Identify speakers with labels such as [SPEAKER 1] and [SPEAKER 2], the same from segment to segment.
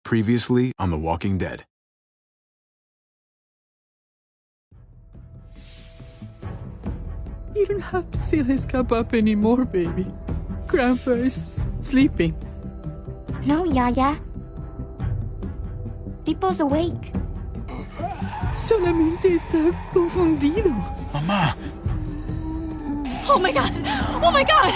[SPEAKER 1] Previously on The Walking Dead.
[SPEAKER 2] You don't have to fill his cup up anymore, baby. Grandpa is sleeping.
[SPEAKER 3] No, Yaya. Pipo's awake.
[SPEAKER 2] Solamente está confundido.
[SPEAKER 1] Mamá!
[SPEAKER 3] Oh my god! Oh my god!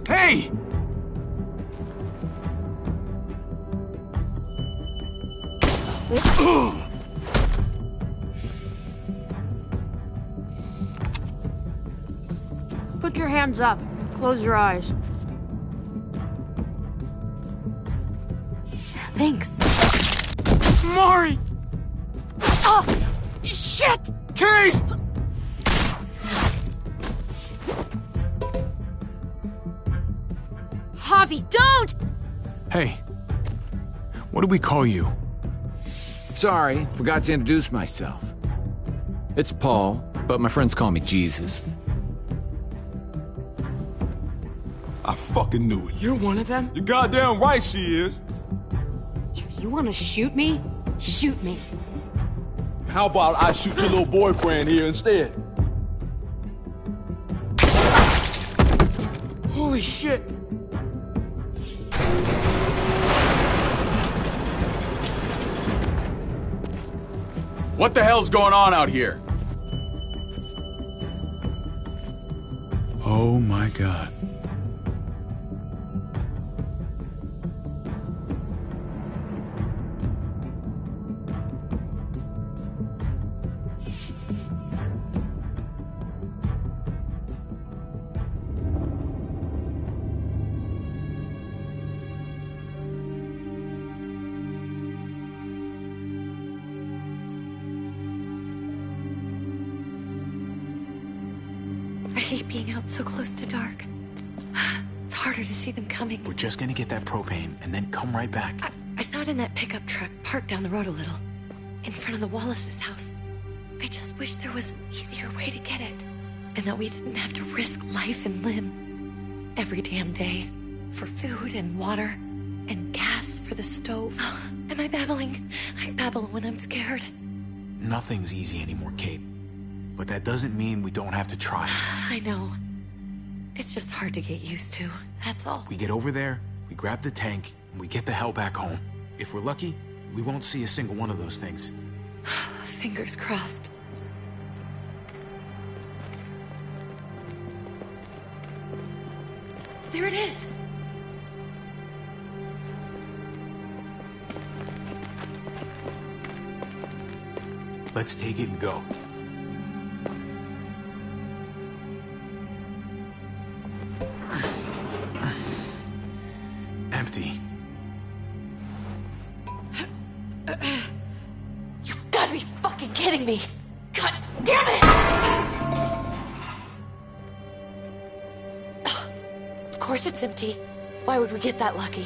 [SPEAKER 1] Hey!
[SPEAKER 4] Put your hands up. Close your eyes.
[SPEAKER 3] Thanks.
[SPEAKER 4] Mari! Oh! Shit!
[SPEAKER 1] Kate!
[SPEAKER 4] Javi, don't!
[SPEAKER 1] Hey. What do we call you?
[SPEAKER 5] Sorry, forgot to introduce myself. It's Paul, but my friends call me Jesus.
[SPEAKER 6] I fucking knew it.
[SPEAKER 4] You're one of them?
[SPEAKER 6] You're goddamn right she is.
[SPEAKER 4] If you want to shoot me, shoot me.
[SPEAKER 6] How about I shoot your little boyfriend here instead?
[SPEAKER 4] Holy shit!
[SPEAKER 7] What the hell's going on out here?
[SPEAKER 1] Oh my god.
[SPEAKER 8] I hate being out so close to dark. It's harder to see them coming.
[SPEAKER 1] We're just gonna get that propane and then come right back.
[SPEAKER 8] I saw it in that pickup truck parked down the road a little, in front of the Wallace's house. I just wish there was an easier way to get it, and that we didn't have to risk life and limb every damn day for food and water and gas for the stove. Am I babbling? I babble when I'm scared.
[SPEAKER 1] Nothing's easy anymore, Kate. But that doesn't mean we don't have to try.
[SPEAKER 8] I know. It's just hard to get used to, that's all.
[SPEAKER 1] We get over there, we grab the tank, and we get the hell back home. If we're lucky, we won't see a single one of those things.
[SPEAKER 8] Fingers crossed. There it is!
[SPEAKER 1] Let's take it and go. Empty.
[SPEAKER 8] You've got to be fucking kidding me! God damn it! Of course it's empty. Why would we get that lucky?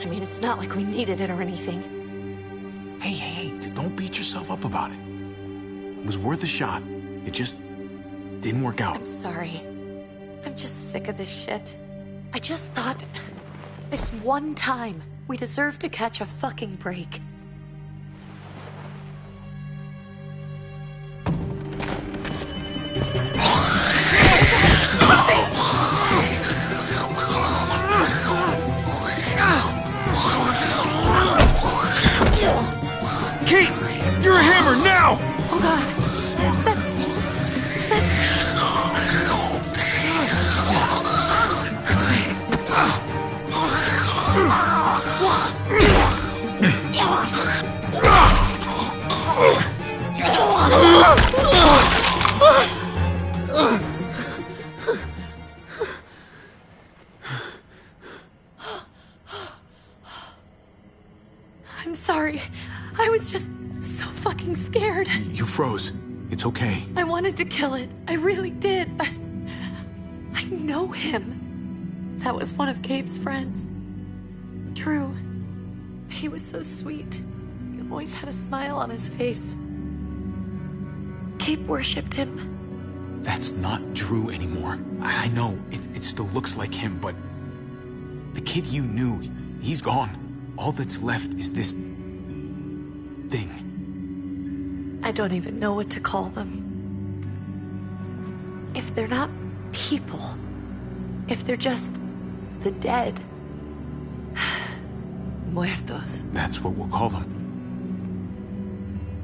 [SPEAKER 8] I mean, it's not like we needed it or anything.
[SPEAKER 1] Hey, don't beat yourself up about it. It was worth a shot. It just didn't work out.
[SPEAKER 8] I'm sorry. I'm just sick of this shit. I just thought, this one time, we deserve to catch a fucking break.
[SPEAKER 6] Kate! You're a hammer now!
[SPEAKER 8] Oh god. That's... I'm sorry. I was just so fucking scared.
[SPEAKER 1] You froze. It's okay.
[SPEAKER 8] I wanted to kill it. I really did. I know him. That was one of Gabe's friends. Drew. He was so sweet. He always had a smile on his face. Gabe worshipped him.
[SPEAKER 1] That's not Drew anymore. I know, it still looks like him, but the kid you knew, he's gone. All that's left is this thing.
[SPEAKER 8] I don't even know what to call them. If they're not people, if they're just the dead, muertos.
[SPEAKER 1] That's what we'll call them.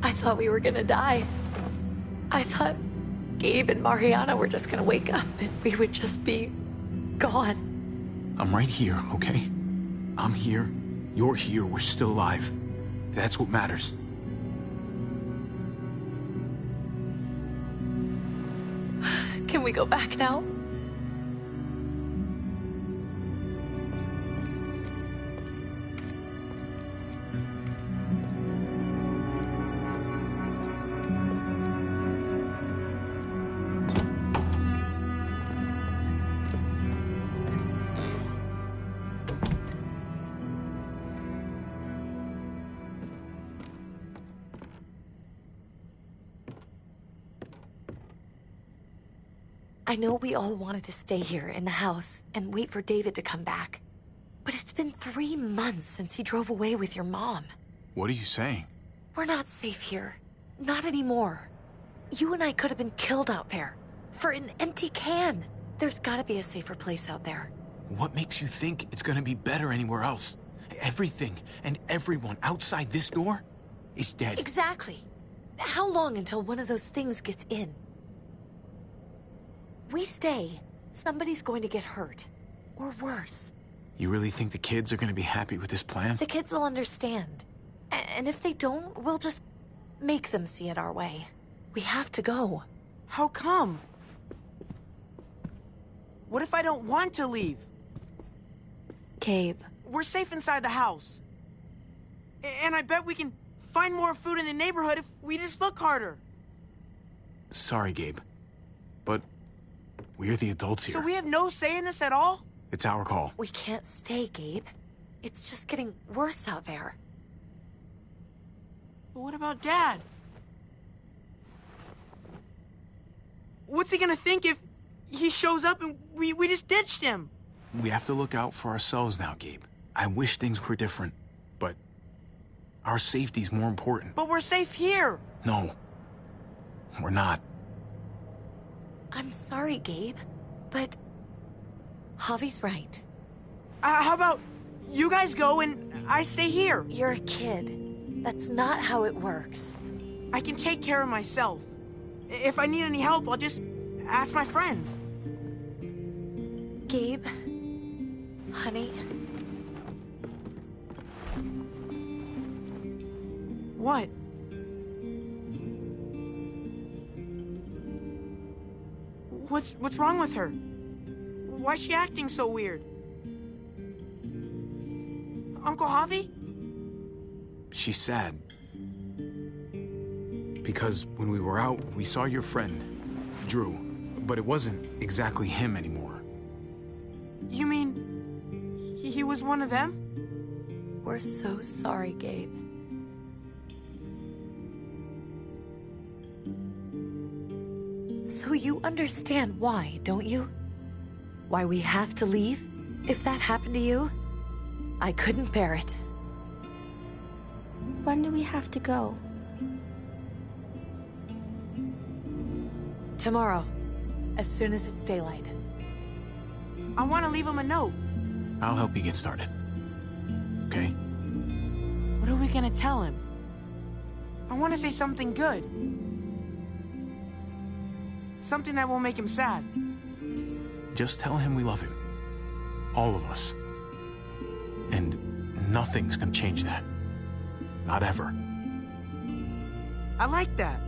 [SPEAKER 8] I thought we were gonna die. I thought Gabe and Mariana were just gonna wake up and we would just be gone.
[SPEAKER 1] I'm right here, okay? I'm here, you're here, we're still alive. That's what matters.
[SPEAKER 8] Can we go back now? I know we all wanted to stay here in the house and wait for David to come back. But it's been 3 months since he drove away with your mom.
[SPEAKER 1] What are you saying?
[SPEAKER 8] We're not safe here. Not anymore. You and I could have been killed out there. For an empty can. There's gotta be a safer place out there.
[SPEAKER 1] What makes you think it's gonna be better anywhere else? Everything and everyone outside this door is dead.
[SPEAKER 8] Exactly. How long until one of those things gets in? We stay, somebody's going to get hurt. Or worse.
[SPEAKER 1] You really think the kids are gonna be happy with this plan?
[SPEAKER 8] The kids will understand. And if they don't, we'll just make them see it our way. We have to go.
[SPEAKER 9] How come? What if I don't want to leave?
[SPEAKER 8] Gabe.
[SPEAKER 9] We're safe inside the house. And I bet we can find more food in the neighborhood if we just look harder.
[SPEAKER 1] Sorry, Gabe. But we're the adults here.
[SPEAKER 9] So we have no say in this at all?
[SPEAKER 1] It's our call.
[SPEAKER 8] We can't stay, Gabe. It's just getting worse out there.
[SPEAKER 9] But what about Dad? What's he gonna think if he shows up and we just ditched him?
[SPEAKER 1] We have to look out for ourselves now, Gabe. I wish things were different, but our safety's more important.
[SPEAKER 9] But we're safe here.
[SPEAKER 1] No, we're not.
[SPEAKER 8] I'm sorry, Gabe, but Javi's right.
[SPEAKER 9] How about you guys go and I stay here?
[SPEAKER 8] You're a kid. That's not how it works.
[SPEAKER 9] I can take care of myself. If I need any help, I'll just ask my friends.
[SPEAKER 8] Gabe, honey.
[SPEAKER 9] What? What's wrong with her? Why's she acting so weird? Uncle Javi?
[SPEAKER 1] She's sad. Because when we were out, we saw your friend, Drew. But it wasn't exactly him anymore.
[SPEAKER 9] You mean he was one of them?
[SPEAKER 8] We're so sorry, Gabe. So you understand why, don't you? Why we have to leave? If that happened to you, I couldn't bear it.
[SPEAKER 3] When do we have to go?
[SPEAKER 8] Tomorrow, as soon as it's daylight.
[SPEAKER 9] I want to leave him a note.
[SPEAKER 1] I'll help you get started. Okay?
[SPEAKER 9] What are we gonna tell him? I want to say something good. Something that won't make him sad.
[SPEAKER 1] Just tell him we love him. All of us. And nothing's gonna change that. Not ever.
[SPEAKER 9] I like that.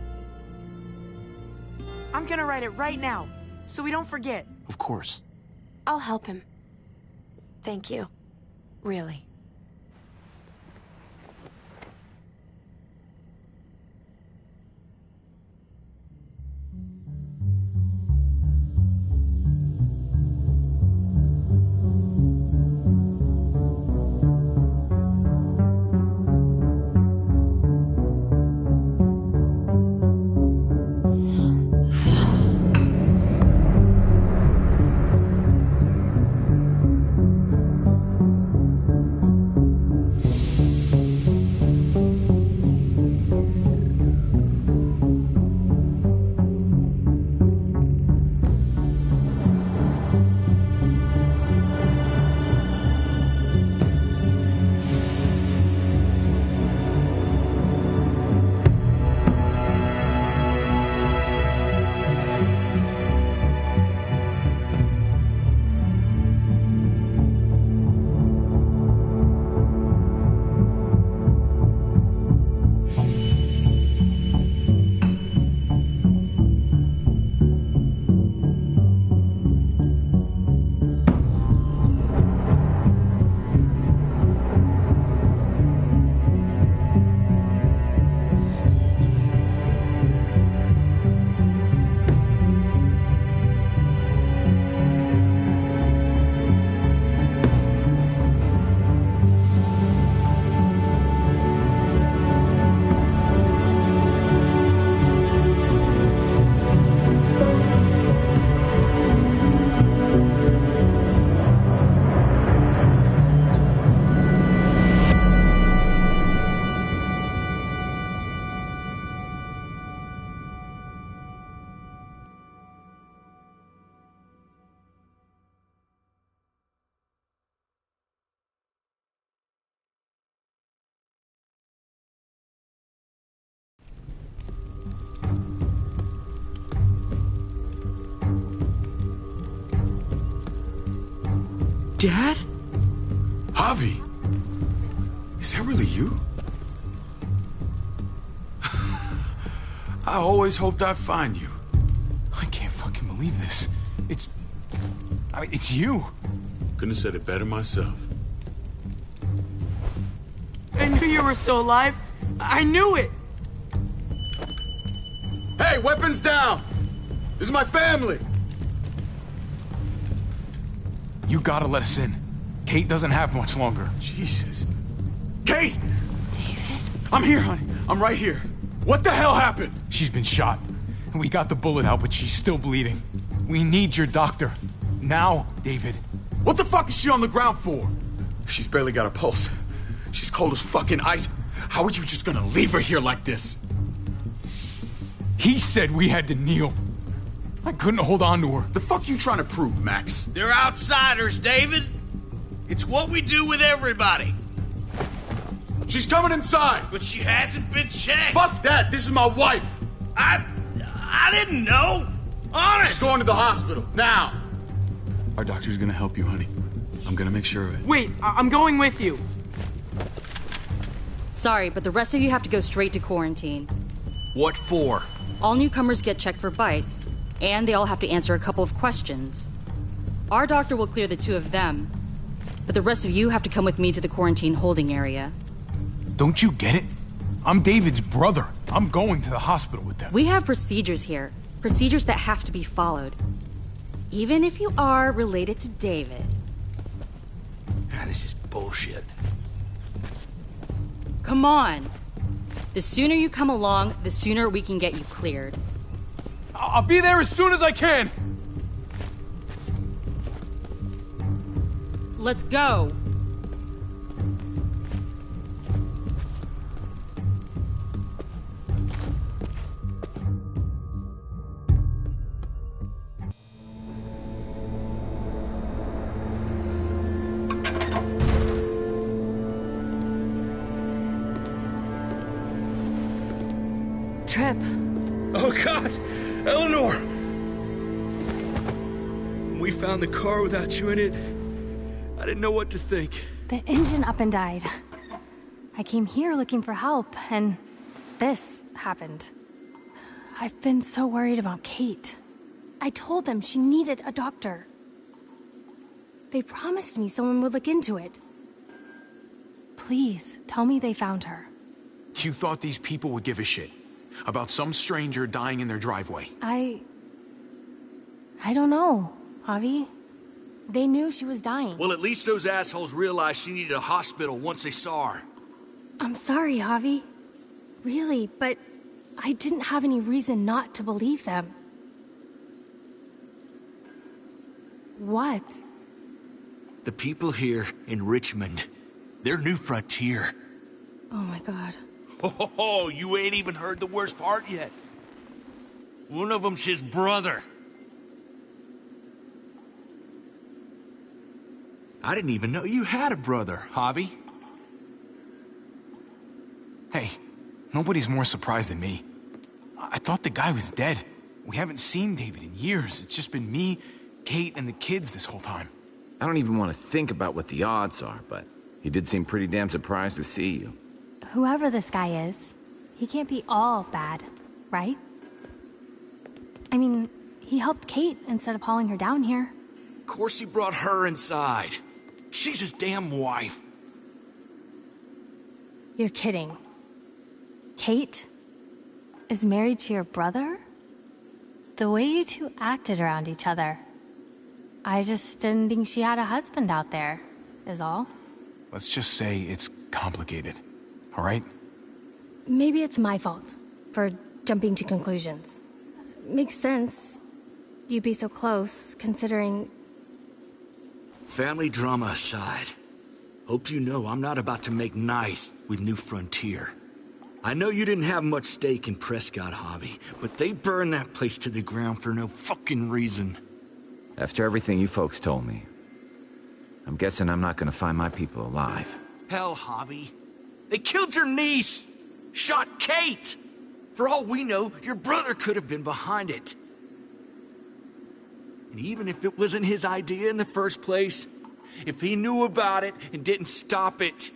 [SPEAKER 9] I'm gonna write it right now, so we don't forget.
[SPEAKER 1] Of course.
[SPEAKER 3] I'll help him.
[SPEAKER 8] Thank you. Really.
[SPEAKER 9] Dad?
[SPEAKER 7] Javi! Is that really you? I always hoped I'd find you.
[SPEAKER 1] I can't fucking believe this. It's you.
[SPEAKER 7] Couldn't have said it better myself.
[SPEAKER 9] I knew you were still alive. I knew it.
[SPEAKER 7] Hey, weapons down! This is my family!
[SPEAKER 1] You gotta let us in. Kate doesn't have much longer.
[SPEAKER 7] Jesus. Kate!
[SPEAKER 8] David?
[SPEAKER 7] I'm here, honey. I'm right here. What the hell happened?
[SPEAKER 1] She's been shot. We got the bullet out, but she's still bleeding. We need your doctor. Now, David.
[SPEAKER 7] What the fuck is she on the ground for? She's barely got a pulse. She's cold as fucking ice. How are you just gonna leave her here like this?
[SPEAKER 1] He said we had to kneel. I couldn't hold on to her.
[SPEAKER 7] The fuck you trying to prove, Max?
[SPEAKER 10] They're outsiders, David. It's what we do with everybody.
[SPEAKER 7] She's coming inside!
[SPEAKER 10] But she hasn't been checked.
[SPEAKER 7] Fuck that! This is my wife!
[SPEAKER 10] I didn't know. Honest.
[SPEAKER 7] She's going to the hospital, now! Our doctor's gonna help you, honey. I'm gonna make sure of it.
[SPEAKER 9] Wait, I'm going with you.
[SPEAKER 3] Sorry, but the rest of you have to go straight to quarantine.
[SPEAKER 10] What for?
[SPEAKER 3] All newcomers get checked for bites, and they all have to answer a couple of questions. Our doctor will clear the two of them, but the rest of you have to come with me to the quarantine holding area.
[SPEAKER 1] Don't you get it? I'm David's brother. I'm going to the hospital with them.
[SPEAKER 3] We have procedures here. Procedures that have to be followed. Even if you are related to David.
[SPEAKER 10] This is bullshit.
[SPEAKER 3] Come on. The sooner you come along, the sooner we can get you cleared.
[SPEAKER 1] I'll be there as soon as I can.
[SPEAKER 3] Let's go.
[SPEAKER 8] Trip.
[SPEAKER 10] Oh, God! Eleanor! We found the car without you in it. I didn't know what to think.
[SPEAKER 11] The engine up and died. I came here looking for help, and this happened. I've been so worried about Kate. I told them she needed a doctor. They promised me someone would look into it. Please, tell me they found her.
[SPEAKER 1] You thought these people would give a shit about some stranger dying in their driveway?
[SPEAKER 11] I don't know, Javi. They knew she was dying.
[SPEAKER 10] Well, at least those assholes realized she needed a hospital once they saw her.
[SPEAKER 11] I'm sorry, Javi. Really, but I didn't have any reason not to believe them. What?
[SPEAKER 10] The people here in Richmond, they're New Frontier.
[SPEAKER 11] Oh my God.
[SPEAKER 10] Oh, you ain't even heard the worst part yet. One of them's his brother. I didn't even know you had a brother, Javi.
[SPEAKER 1] Hey, nobody's more surprised than me. I thought the guy was dead. We haven't seen David in years. It's just been me, Kate, and the kids this whole time.
[SPEAKER 5] I don't even want to think about what the odds are, but he did seem pretty damn surprised to see you.
[SPEAKER 11] Whoever this guy is, he can't be all bad, right? I mean, he helped Kate instead of hauling her down here.
[SPEAKER 10] Of course he brought her inside. She's his damn wife.
[SPEAKER 11] You're kidding. Kate is married to your brother? The way you two acted around each other. I just didn't think she had a husband out there, is all.
[SPEAKER 1] Let's just say it's complicated, all right?
[SPEAKER 11] Maybe it's my fault for jumping to conclusions. Makes sense. You'd be so close, considering...
[SPEAKER 10] Family drama aside, hope you know I'm not about to make nice with New Frontier. I know you didn't have much stake in Prescott, Javi, but they burned that place to the ground for no fucking reason.
[SPEAKER 5] After everything you folks told me, I'm guessing I'm not gonna find my people alive.
[SPEAKER 10] Hell, Javi. They killed your niece! Shot Kate! For all we know, your brother could have been behind it. And even if it wasn't his idea in the first place, if he knew about it and didn't stop it.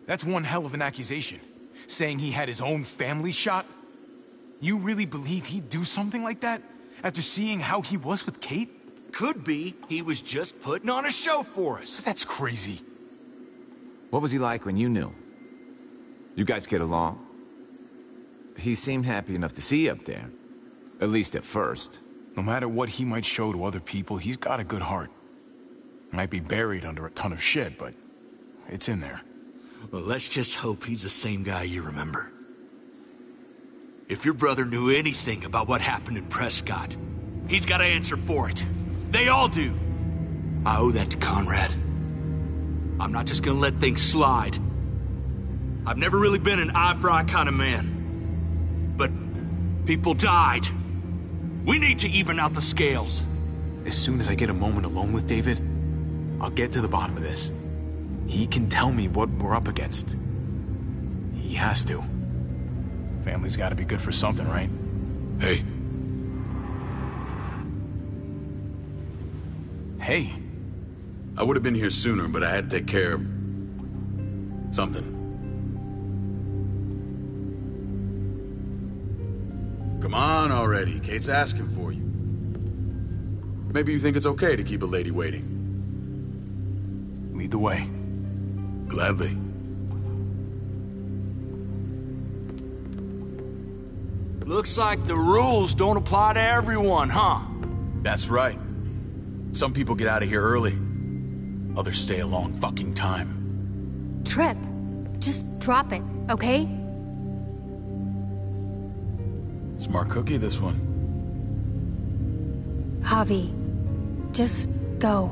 [SPEAKER 1] That's one hell of an accusation. Saying he had his own family shot? You really believe he'd do something like that? After seeing how he was with Kate?
[SPEAKER 10] Could be he was just putting on a show for us.
[SPEAKER 1] That's crazy.
[SPEAKER 5] What was he like when you knew? You guys get along? He seemed happy enough to see you up there. At least at first.
[SPEAKER 1] No matter what he might show to other people, he's got a good heart. Might be buried under a ton of shit, but it's in there.
[SPEAKER 10] Well, let's just hope he's the same guy you remember. If your brother knew anything about what happened in Prescott, he's got to answer for it. They all do. I owe that to Conrad. I'm not just gonna let things slide. I've never really been an eye-for-eye kind of man. But people died. We need to even out the scales.
[SPEAKER 1] As soon as I get a moment alone with David, I'll get to the bottom of this. He can tell me what we're up against. He has to. Family's gotta be good for something, right?
[SPEAKER 7] Hey.
[SPEAKER 1] Hey.
[SPEAKER 7] I would have been here sooner, but I had to take care of something. Come on already. Kate's asking for you. Maybe you think it's okay to keep a lady waiting.
[SPEAKER 1] Lead the way.
[SPEAKER 7] Gladly.
[SPEAKER 10] Looks like the rules don't apply to everyone, huh?
[SPEAKER 7] That's right. Some people get out of here early. Others stay a long fucking time.
[SPEAKER 11] Trip, just drop it, okay?
[SPEAKER 7] Smart cookie, this one.
[SPEAKER 11] Javi, just go.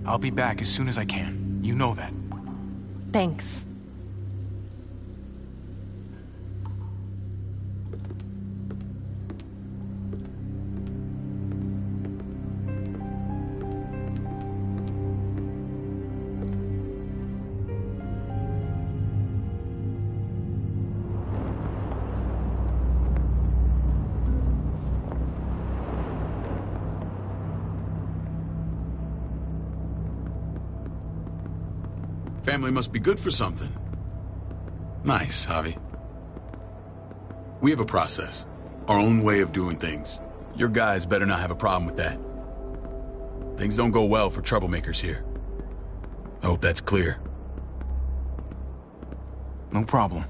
[SPEAKER 1] I'll be back as soon as I can. You know that.
[SPEAKER 11] Thanks.
[SPEAKER 7] Family must be good for something. Nice, Javi. We have a process. Our own way of doing things. Your guys better not have a problem with that. Things don't go well for troublemakers here. I hope that's clear.
[SPEAKER 1] No problem.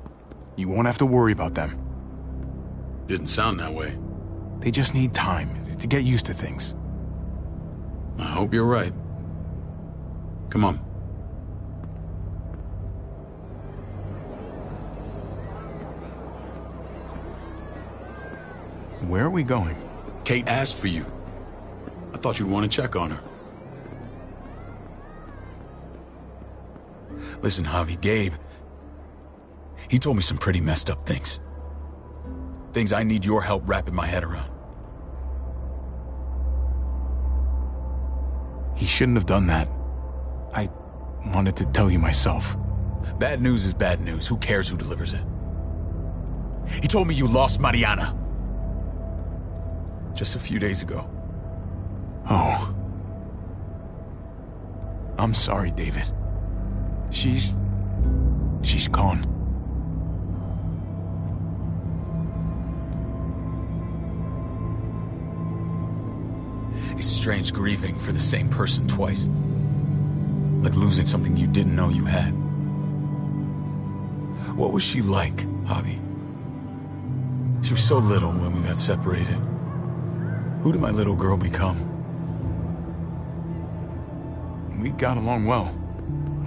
[SPEAKER 1] You won't have to worry about them.
[SPEAKER 7] Didn't sound that way.
[SPEAKER 1] They just need time to get used to things.
[SPEAKER 7] I hope you're right. Come on.
[SPEAKER 1] Where are we going?
[SPEAKER 7] Kate asked for you. I thought you'd want to check on her. Listen, Javi, Gabe, he told me some pretty messed up things. Things I need your help wrapping my head around.
[SPEAKER 1] He shouldn't have done that. I wanted to tell you myself.
[SPEAKER 7] Bad news is bad news. Who cares who delivers it? He told me you lost Mariana. Just a few days ago.
[SPEAKER 1] Oh. I'm sorry, David. She's gone.
[SPEAKER 7] It's strange grieving for the same person twice. Like losing something you didn't know you had. What was she like, Javi? She was so little when we got separated. Who did my little girl become?
[SPEAKER 1] We got along well.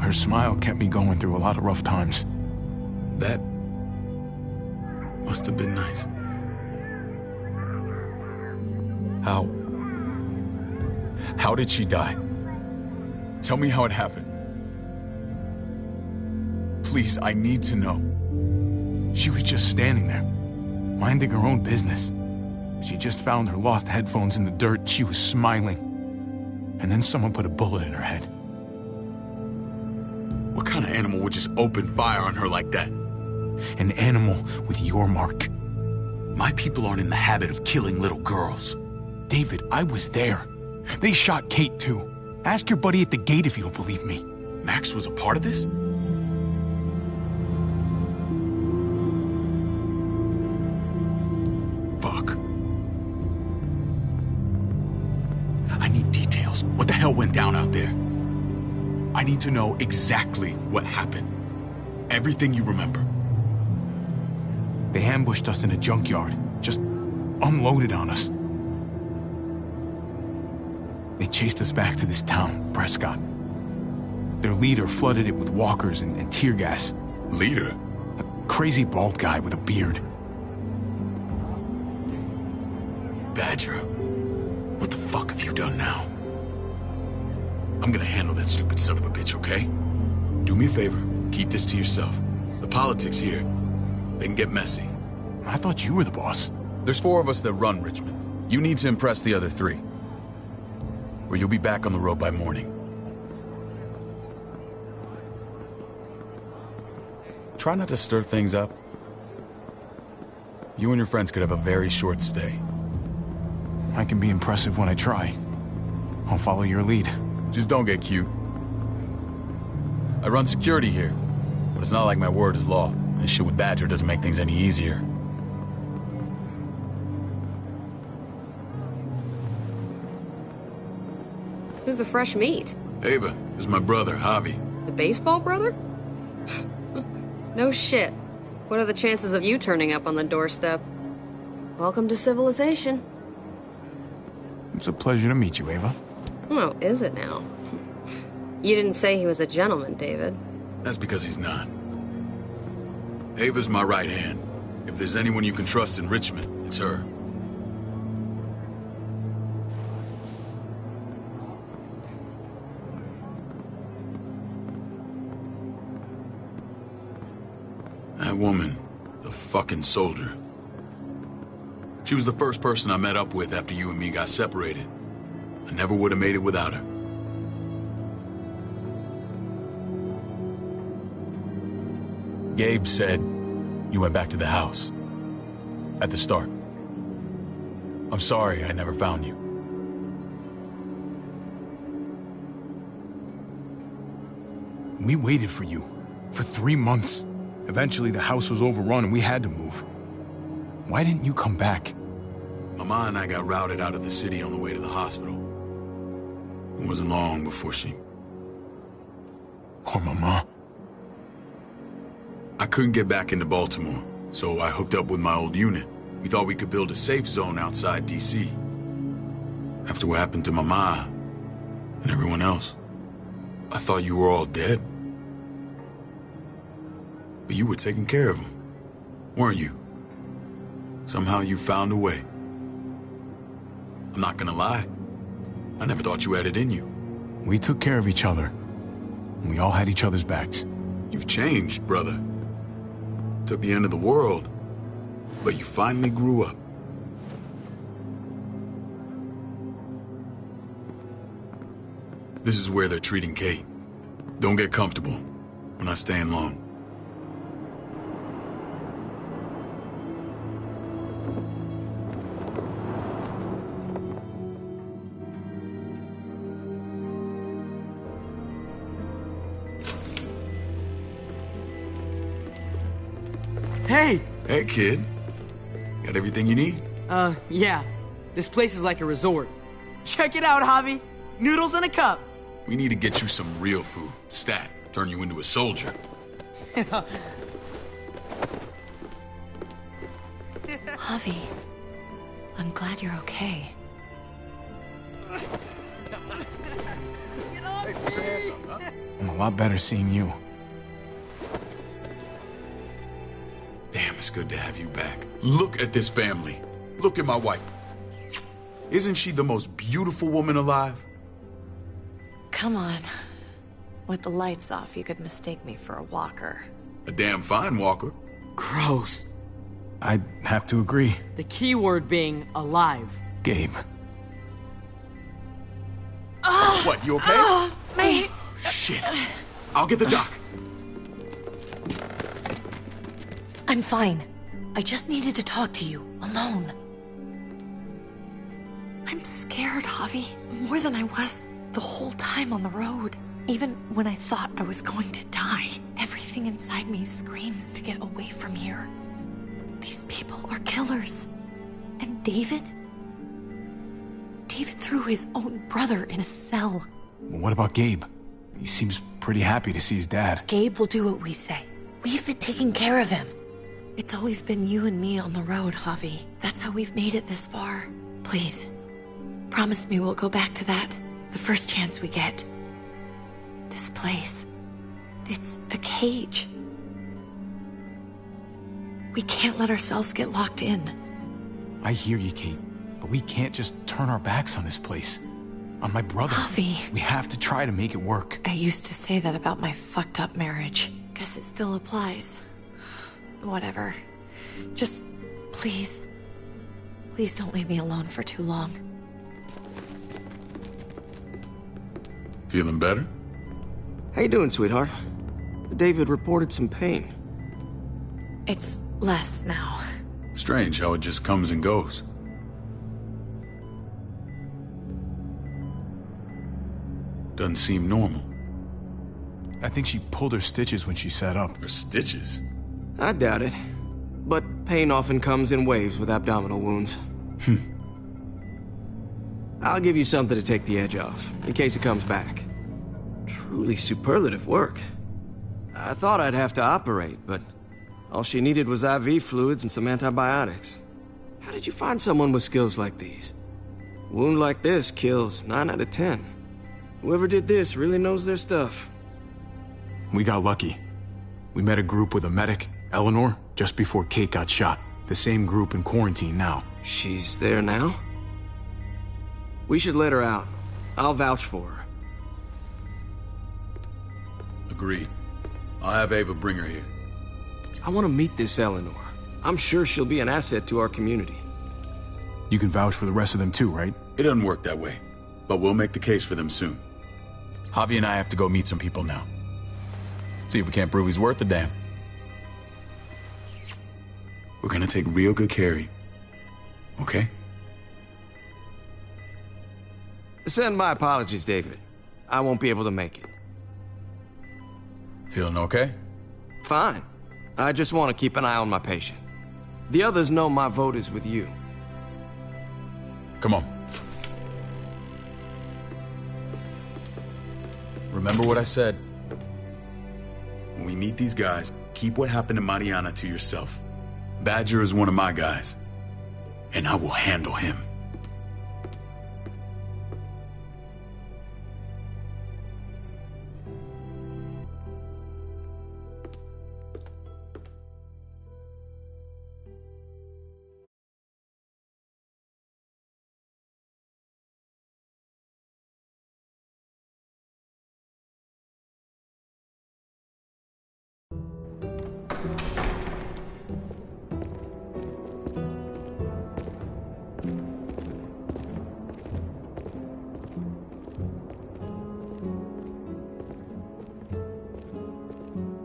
[SPEAKER 1] Her smile kept me going through a lot of rough times.
[SPEAKER 7] That must have been nice. How did she die? Tell me how it happened. Please, I need to know.
[SPEAKER 1] She was just standing there, minding her own business. She just found her lost headphones in the dirt. She was smiling. And then someone put a bullet in her head.
[SPEAKER 7] What kind of animal would just open fire on her like that?
[SPEAKER 1] An animal with your mark.
[SPEAKER 7] My people aren't in the habit of killing little girls.
[SPEAKER 1] David, I was there. They shot Kate too. Ask your buddy at the gate if you don't believe me.
[SPEAKER 7] Max was a part of this? Fuck. I need details. What the hell went down out there? I need to know exactly what happened. Everything you remember.
[SPEAKER 1] They ambushed us in a junkyard. Just unloaded on us. They chased us back to this town, Prescott. Their leader flooded it with walkers and tear gas.
[SPEAKER 7] Leader?
[SPEAKER 1] A crazy bald guy with a beard.
[SPEAKER 7] Badger, what the fuck have you done now? I'm gonna handle that stupid son of a bitch, okay? Do me a favor, keep this to yourself. The politics here, they can get messy.
[SPEAKER 1] I thought you were the boss.
[SPEAKER 7] There's 4 of us that run Richmond. You need to impress the other 3. Or you'll be back on the road by morning. Try not to stir things up. You and your friends could have a very short stay.
[SPEAKER 1] I can be impressive when I try. I'll follow your lead.
[SPEAKER 7] Just don't get cute. I run security here, but it's not like my word is law. This shit with Badger doesn't make things any easier.
[SPEAKER 4] Who's the fresh meat?
[SPEAKER 7] Ava, this is my brother, Javi.
[SPEAKER 4] The baseball brother? No shit. What are the chances of you turning up on the doorstep? Welcome to civilization.
[SPEAKER 1] It's a pleasure to meet you, Ava.
[SPEAKER 4] Oh, is it now? You didn't say he was a gentleman, David.
[SPEAKER 7] That's because he's not. Ava's my right hand. If there's anyone you can trust in Richmond, it's her. That woman, the fucking soldier. She was the first person I met up with after you and me got separated. I never would have made it without her. Gabe said you went back to the house. At the start. I'm sorry I never found you.
[SPEAKER 1] We waited for you. For 3 months. Eventually the house was overrun and we had to move. Why didn't you come back?
[SPEAKER 7] Mama and I got routed out of the city on the way to the hospital. It wasn't long before she...
[SPEAKER 1] Poor Mama.
[SPEAKER 7] I couldn't get back into Baltimore, so I hooked up with my old unit. We thought we could build a safe zone outside D.C. After what happened to Mama and everyone else, I thought you were all dead. But you were taking care of them, weren't you? Somehow you found a way. I'm not gonna lie. I never thought you had it in you.
[SPEAKER 1] We took care of each other. We all had each other's backs.
[SPEAKER 7] You've changed, brother. Took the end of the world, but you finally grew up. This is where they're treating Kate. Don't get comfortable. We're not staying long.
[SPEAKER 9] Hey!
[SPEAKER 7] Hey, kid. Got everything you need?
[SPEAKER 9] Yeah. This place is like a resort. Check it out, Javi. Noodles in a cup.
[SPEAKER 7] We need to get you some real food. Stat. Turn you into a soldier.
[SPEAKER 8] Javi, I'm glad you're okay.
[SPEAKER 1] I'm a lot better seeing you.
[SPEAKER 7] Damn, it's good to have you back. Look at this family. Look at my wife. Isn't she the most beautiful woman alive?
[SPEAKER 8] Come on. With the lights off, you could mistake me for a walker.
[SPEAKER 7] A damn fine walker.
[SPEAKER 9] Gross.
[SPEAKER 1] I'd have to agree.
[SPEAKER 9] The key word being alive.
[SPEAKER 1] Gabe.
[SPEAKER 7] What, you okay?
[SPEAKER 8] Me.
[SPEAKER 7] Shit. I'll get the doc.
[SPEAKER 8] I'm fine. I just needed to talk to you, alone. I'm scared, Javi. More than I was the whole time on the road. Even when I thought I was going to die, everything inside me screams to get away from here. These people are killers. And David? David threw his own brother in a cell.
[SPEAKER 1] What about Gabe? He seems pretty happy to see his dad.
[SPEAKER 8] Gabe will do what we say. We've been taking care of him. It's always been you and me on the road, Javi. That's how we've made it this far. Please, promise me we'll go back to that the first chance we get. This place, it's a cage. We can't let ourselves get locked in.
[SPEAKER 1] I hear you, Kate, but we can't just turn our backs on this place. On my brother.
[SPEAKER 8] Javi.
[SPEAKER 1] We have to try to make it work.
[SPEAKER 8] I used to say that about my fucked up marriage. Guess it still applies. Whatever. Just, please. Please don't leave me alone for too long.
[SPEAKER 7] Feeling better?
[SPEAKER 12] How you doing, sweetheart? David reported some pain.
[SPEAKER 8] It's less now.
[SPEAKER 7] Strange how it just comes and goes. Doesn't seem normal.
[SPEAKER 1] I think she pulled her stitches when she sat up.
[SPEAKER 7] Her stitches?
[SPEAKER 12] I doubt it. But pain often comes in waves with abdominal wounds. I'll give you something to take the edge off, in case it comes back. Truly superlative work. I thought I'd have to operate, but all she needed was IV fluids and some antibiotics. How did you find someone with skills like these? A wound like this kills 9 out of 10. Whoever did this really knows their stuff.
[SPEAKER 1] We got lucky. We met a group with a medic, Eleanor, just before Kate got shot. The same group in quarantine now.
[SPEAKER 12] She's there now? We should let her out. I'll vouch for her.
[SPEAKER 7] Agreed. I'll have Ava bring her here.
[SPEAKER 12] I want to meet this Eleanor. I'm sure she'll be an asset to our community.
[SPEAKER 1] You can vouch for the rest of them too, right?
[SPEAKER 7] It doesn't work that way, but we'll make the case for them soon. Javi and I have to go meet some people now. See if we can't prove he's worth the damn. We're gonna take real good care of you. Okay?
[SPEAKER 12] Send my apologies, David. I won't be able to make it.
[SPEAKER 7] Feeling okay?
[SPEAKER 12] Fine. I just want to keep an eye on my patient. The others know my vote is with you.
[SPEAKER 7] Come on. Remember what I said. When we meet these guys, keep what happened to Mariana to yourself. Badger is one of my guys, and I will handle him.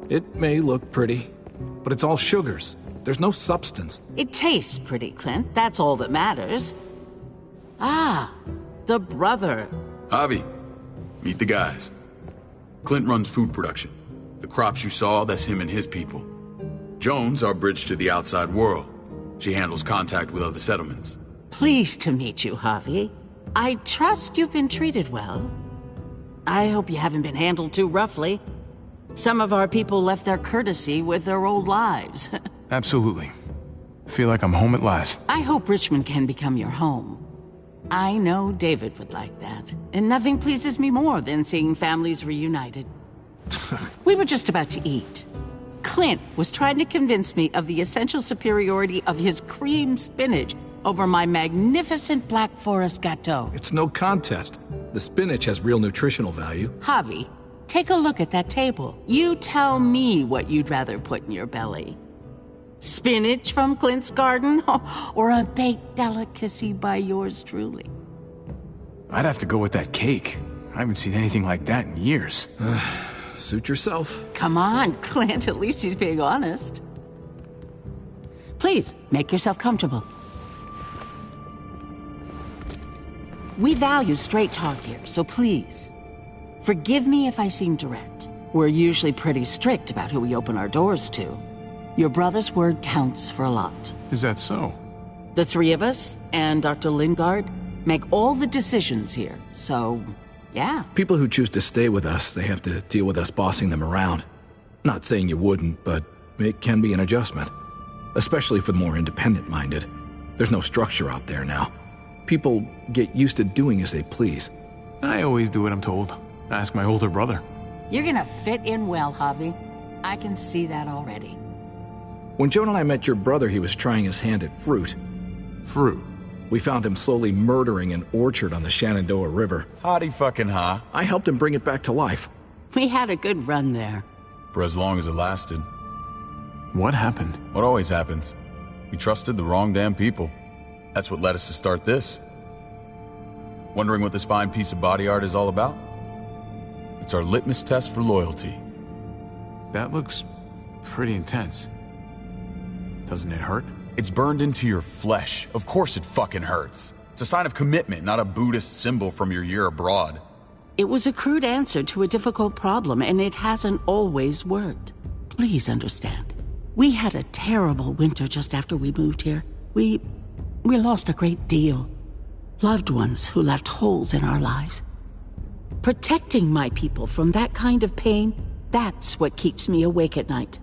[SPEAKER 13] It may look pretty, but it's all sugars. There's no substance.
[SPEAKER 14] It tastes pretty, Clint. That's all that matters. Ah, the brother.
[SPEAKER 7] Javi, meet the guys. Clint runs food production. The crops you saw, that's him and his people. Jones, our bridge to the outside world. She handles contact with other settlements.
[SPEAKER 14] Pleased to meet you, Javi. I trust you've been treated well. I hope you haven't been handled too roughly. Some of our people left their courtesy with their old lives.
[SPEAKER 1] Absolutely. Feel like I'm home at last.
[SPEAKER 14] I hope Richmond can become your home. I know David would like that, and nothing pleases me more than seeing families reunited. We were just about to eat. Clint was trying to convince me of the essential superiority of his cream spinach over my magnificent Black Forest gâteau.
[SPEAKER 13] It's no contest. The spinach has real nutritional value.
[SPEAKER 14] Javi, take a look at that table. You tell me what you'd rather put in your belly. Spinach from Clint's garden, or a baked delicacy by yours truly?
[SPEAKER 1] I'd have to go with that cake. I haven't seen anything like that in years.
[SPEAKER 13] Suit yourself.
[SPEAKER 14] Come on, Clint, at least he's being honest. Please, make yourself comfortable. We value straight talk here, so please, forgive me if I seem direct. We're usually pretty strict about who we open our doors to. Your brother's word counts for a lot.
[SPEAKER 1] Is that so?
[SPEAKER 14] The three of us and Dr. Lingard make all the decisions here, so, yeah.
[SPEAKER 13] People who choose to stay with us, they have to deal with us bossing them around. Not saying you wouldn't, but it can be an adjustment. Especially for the more independent-minded. There's no structure out there now. People get used to doing as they please.
[SPEAKER 1] I always do what I'm told. Ask my older brother.
[SPEAKER 14] You're gonna fit in well, Javi. I can see that already.
[SPEAKER 13] When Joan and I met your brother, he was trying his hand at fruit.
[SPEAKER 1] Fruit?
[SPEAKER 13] We found him slowly murdering an orchard on the Shenandoah River.
[SPEAKER 7] Howdy fucking ha.
[SPEAKER 13] I helped him bring it back to life.
[SPEAKER 14] We had a good run there.
[SPEAKER 7] For as long as it lasted.
[SPEAKER 1] What happened?
[SPEAKER 7] What always happens. We trusted the wrong damn people. That's what led us to start this. Wondering what this fine piece of body art is all about? It's our litmus test for loyalty.
[SPEAKER 1] That looks pretty intense. Doesn't it hurt?
[SPEAKER 7] It's burned into your flesh. Of course it fucking hurts. It's a sign of commitment, not a Buddhist symbol from your year abroad.
[SPEAKER 14] It was a crude answer to a difficult problem, and it hasn't always worked. Please understand. We had a terrible winter just after we moved here. We lost a great deal. Loved ones who left holes in our lives. Protecting my people from that kind of pain, that's what keeps me awake at night.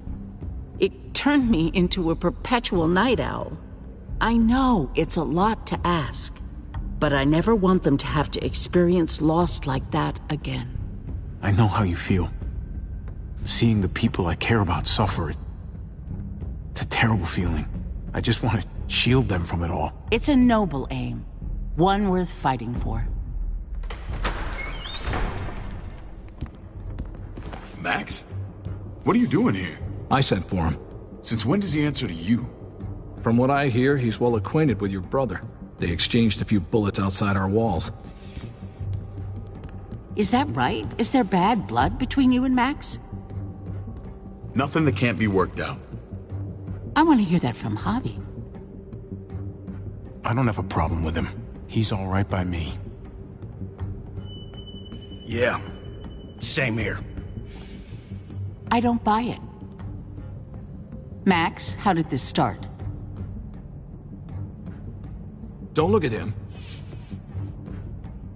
[SPEAKER 14] It turned me into a perpetual night owl. I know it's a lot to ask, but I never want them to have to experience loss like that again.
[SPEAKER 1] I know how you feel. Seeing the people I care about suffer, it's a terrible feeling. I just want to shield them from it all.
[SPEAKER 14] It's a noble aim. One worth fighting for.
[SPEAKER 7] Max? What are you doing here?
[SPEAKER 13] I sent for him.
[SPEAKER 7] Since when does he answer to you?
[SPEAKER 13] From what I hear, he's well acquainted with your brother. They exchanged a few bullets outside our walls.
[SPEAKER 14] Is that right? Is there bad blood between you and Max?
[SPEAKER 7] Nothing that can't be worked out.
[SPEAKER 14] I want to hear that from Javi.
[SPEAKER 1] I don't have a problem with him. He's all right by me.
[SPEAKER 15] Yeah, same here.
[SPEAKER 14] I don't buy it. Max, how did this start?
[SPEAKER 13] Don't look at him.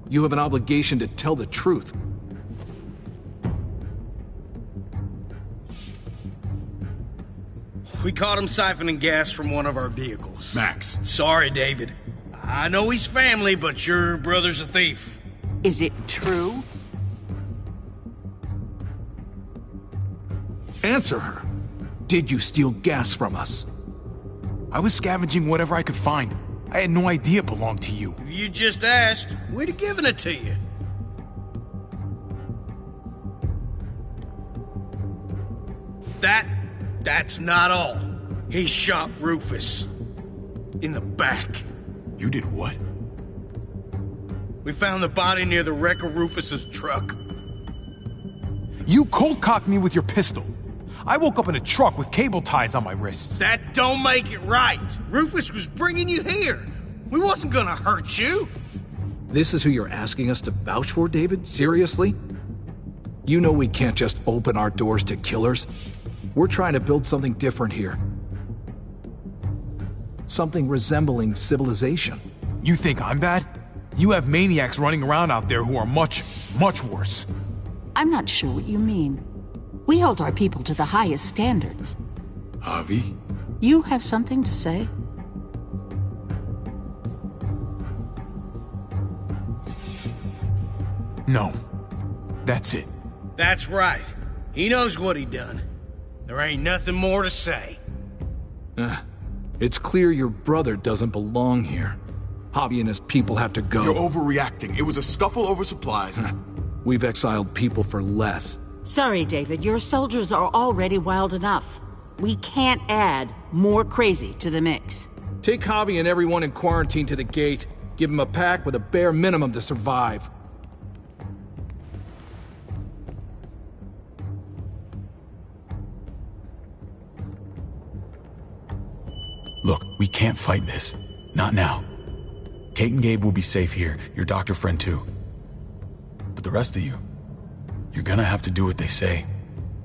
[SPEAKER 13] You have an obligation to tell the truth.
[SPEAKER 15] We caught him siphoning gas from one of our vehicles.
[SPEAKER 7] Max.
[SPEAKER 15] Sorry, David. I know he's family, but your brother's a thief.
[SPEAKER 14] Is it true?
[SPEAKER 13] Answer her. Did you steal gas from us?
[SPEAKER 1] I was scavenging whatever I could find. I had no idea it belonged to you.
[SPEAKER 15] If you just asked, we'd have given it to you. That's not all. He shot Rufus. In the back.
[SPEAKER 7] You did what?
[SPEAKER 15] We found the body near the wreck of Rufus's truck.
[SPEAKER 1] You cold-cocked me with your pistol. I woke up in a truck with cable ties on my wrists.
[SPEAKER 15] That don't make it right. Rufus was bringing you here. We wasn't gonna hurt you.
[SPEAKER 13] This is who you're asking us to vouch for, David? Seriously? You know we can't just open our doors to killers. We're trying to build something different here. Something resembling civilization.
[SPEAKER 1] You think I'm bad? You have maniacs running around out there who are much, much worse.
[SPEAKER 14] I'm not sure what you mean. We hold our people to the highest standards.
[SPEAKER 7] Javi?
[SPEAKER 14] You have something to say?
[SPEAKER 1] No. That's it.
[SPEAKER 15] That's right. He knows what he done. There ain't nothing more to say.
[SPEAKER 13] It's clear your brother doesn't belong here. Javi and his people have to go.
[SPEAKER 7] You're overreacting. It was a scuffle over supplies.
[SPEAKER 13] We've exiled people for less.
[SPEAKER 14] Sorry, David. Your soldiers are already wild enough. We can't add more crazy to the mix.
[SPEAKER 13] Take Javi and everyone in quarantine to the gate. Give them a pack with a bare minimum to survive.
[SPEAKER 7] Look, we can't fight this. Not now. Kate and Gabe will be safe here, your doctor friend too. But the rest of you, you're gonna have to do what they say.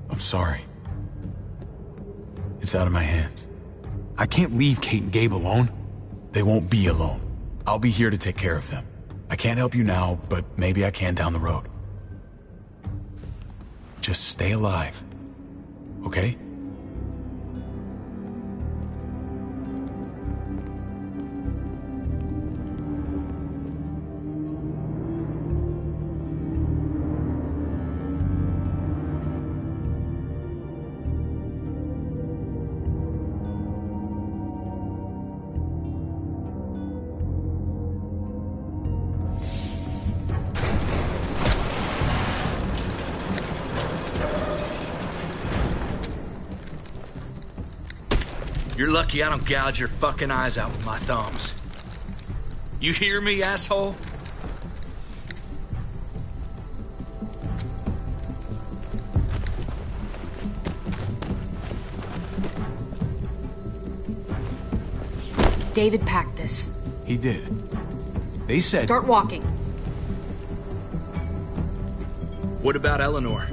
[SPEAKER 7] I'm sorry. It's out of my hands.
[SPEAKER 1] I can't leave Kate and Gabe alone.
[SPEAKER 7] They won't be alone. I'll be here to take care of them. I can't help you now, but maybe I can down the road. Just stay alive, okay?
[SPEAKER 10] You're lucky I don't gouge your fucking eyes out with my thumbs. You hear me, asshole?
[SPEAKER 4] David packed this.
[SPEAKER 1] He did. They said...
[SPEAKER 4] Start walking.
[SPEAKER 10] What about Eleanor?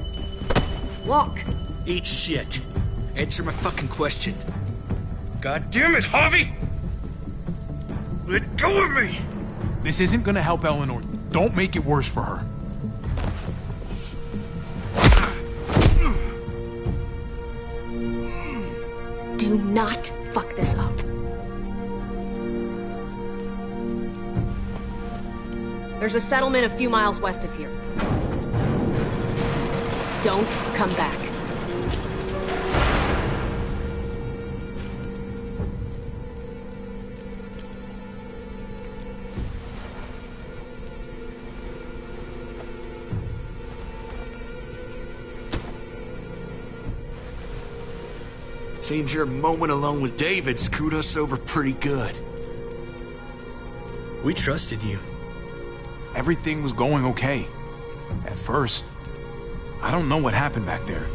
[SPEAKER 4] Walk.
[SPEAKER 10] Eat shit. Answer my fucking question. God damn it, Javi! Let go of me!
[SPEAKER 1] This isn't gonna help Eleanor. Don't make it worse for her.
[SPEAKER 4] Do not fuck this up. There's a settlement a few miles west of here. Don't come back.
[SPEAKER 10] Seems your moment alone with David screwed us over pretty good. We trusted you.
[SPEAKER 1] Everything was going okay. At first. I don't know what happened back there.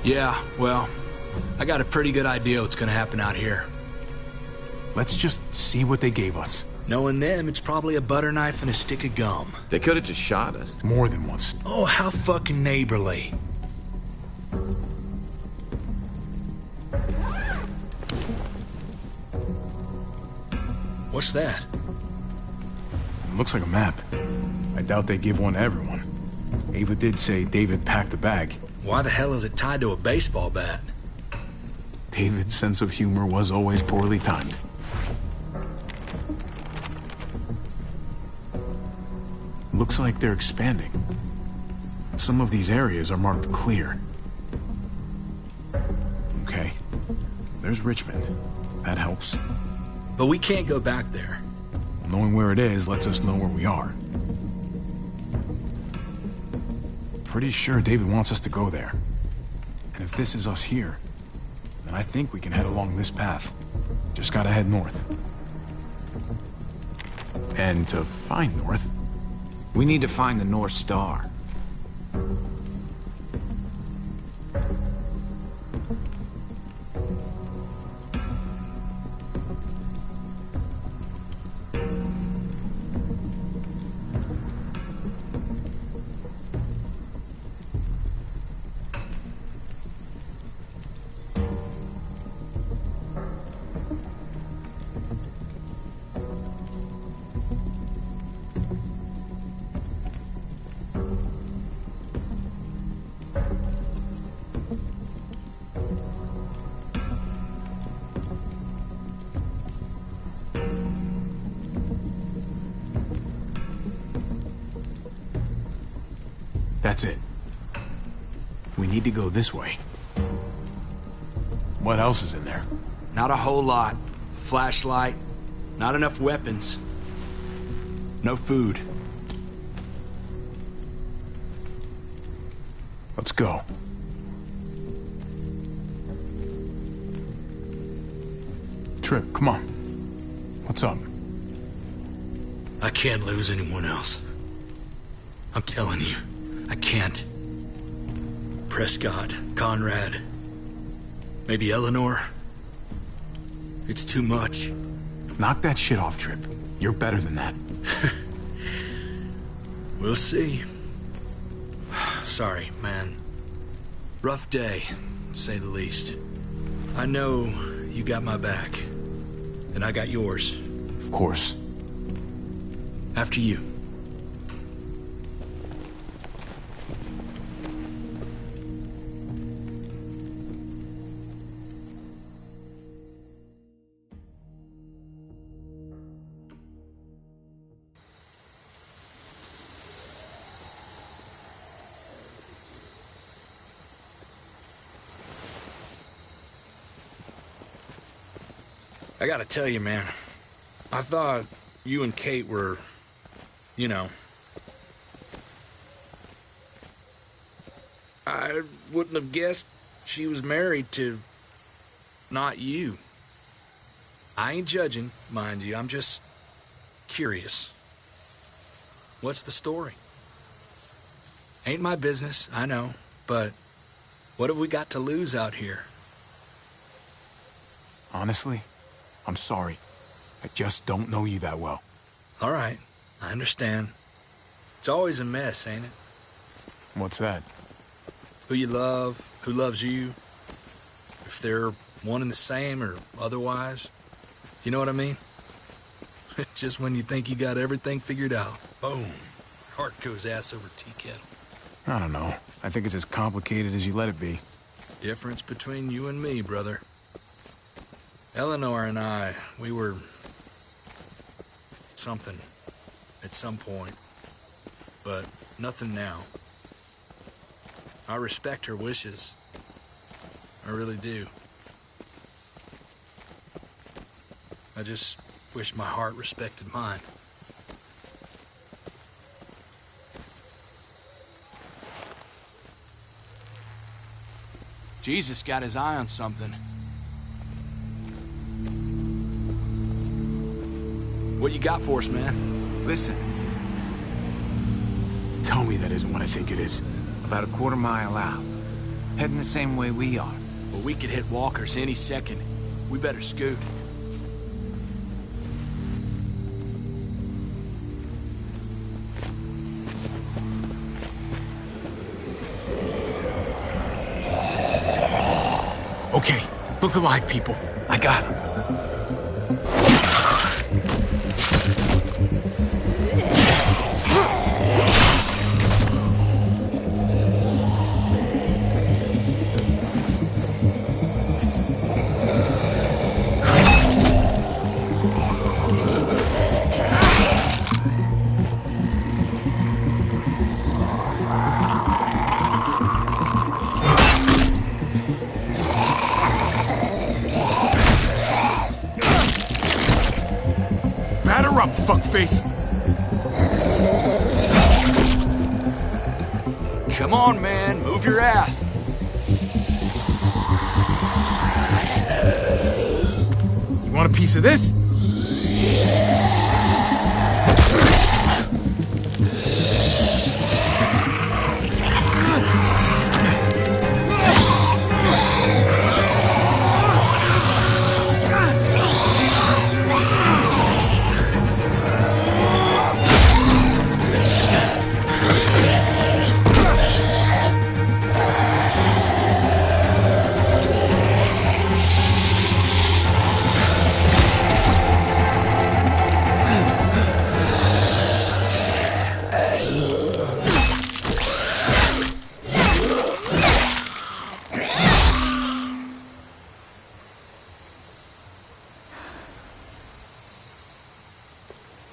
[SPEAKER 10] Yeah, well, I got a pretty good idea what's gonna happen out here.
[SPEAKER 1] Let's just see what they gave us.
[SPEAKER 10] Knowing them, it's probably a butter knife and a stick of gum.
[SPEAKER 5] They could have just shot us.
[SPEAKER 1] More than once.
[SPEAKER 10] Oh, how fucking neighborly. What's that?
[SPEAKER 1] Looks like a map. I doubt they give one to everyone. Ava did say David packed the bag.
[SPEAKER 10] Why the hell is it tied to a baseball bat?
[SPEAKER 1] David's sense of humor was always poorly timed. Looks like they're expanding. Some of these areas are marked clear. Okay. There's Richmond. That helps.
[SPEAKER 10] But we can't go back there.
[SPEAKER 1] Knowing where it is lets us know where we are. Pretty sure David wants us to go there. And if this is us here, then I think we can head along this path. Just gotta head north. And to find north...
[SPEAKER 5] We need to find the North Star.
[SPEAKER 1] That's it. We need to go this way. What else is in there?
[SPEAKER 10] Not a whole lot. Flashlight, not enough weapons. No food.
[SPEAKER 1] Let's go. Tripp, come on. What's up?
[SPEAKER 10] I can't lose anyone else. I'm telling you, I can't. Prescott, Conrad, Maybe Eleanor? It's too much.
[SPEAKER 1] Knock that shit off, Tripp. You're better than that.
[SPEAKER 10] We'll see. Sorry, man. Rough day, to say the least. I know you got my back, and I got yours.
[SPEAKER 1] Of course.
[SPEAKER 10] After you. I gotta tell you, man, I thought you and Kate were, you know... I wouldn't have guessed she was married to... not you. I ain't judging, mind you, I'm just... curious. What's the story? Ain't my business, I know, but... what have we got to lose out here?
[SPEAKER 1] Honestly, I'm sorry. I just don't know you that well.
[SPEAKER 10] All right, I understand. It's always a mess, ain't it?
[SPEAKER 1] What's that?
[SPEAKER 10] Who you love, who loves you, if they're one and the same or otherwise. You know what I mean? Just when you think you got everything figured out, boom, heart goes ass over tea kettle.
[SPEAKER 1] I don't know. I think it's as complicated as you let it be.
[SPEAKER 10] Difference between you and me, brother. Eleanor and I, we were... something at some point, but nothing now. I respect her wishes. I really do. I just wish my heart respected mine.
[SPEAKER 16] Jesus got his eye on something.
[SPEAKER 10] What you got for us, man?
[SPEAKER 5] Listen.
[SPEAKER 1] Tell me that isn't what I think it is.
[SPEAKER 5] About a quarter mile out. Heading the same way we are.
[SPEAKER 16] Well, we could hit walkers any second. We better scoot.
[SPEAKER 1] Okay, look alive, people. I got him. Batter up, fuckface!
[SPEAKER 16] Come on, man, move your ass.
[SPEAKER 1] You want a piece of this?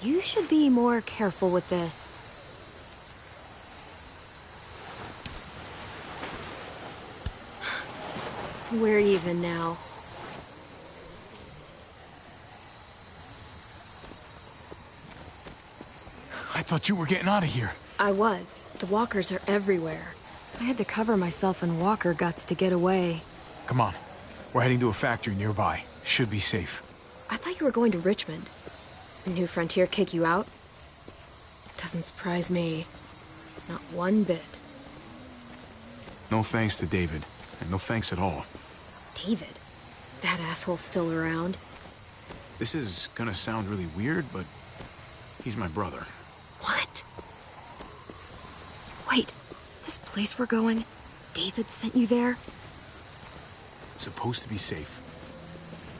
[SPEAKER 4] You should be more careful with this. We're even now.
[SPEAKER 1] I thought you were getting out of here.
[SPEAKER 4] I was. The walkers are everywhere. I had to cover myself in walker guts to get away.
[SPEAKER 1] Come on. We're heading to a factory nearby. Should be safe.
[SPEAKER 4] I thought you were going to Richmond. New Frontier kick you out? Doesn't surprise me. Not one bit.
[SPEAKER 1] No thanks to David. And no thanks at all.
[SPEAKER 4] David. That asshole's still around.
[SPEAKER 1] This is gonna sound really weird, but he's my brother.
[SPEAKER 4] What? Wait, this place we're going, David sent you there?
[SPEAKER 1] It's supposed to be safe.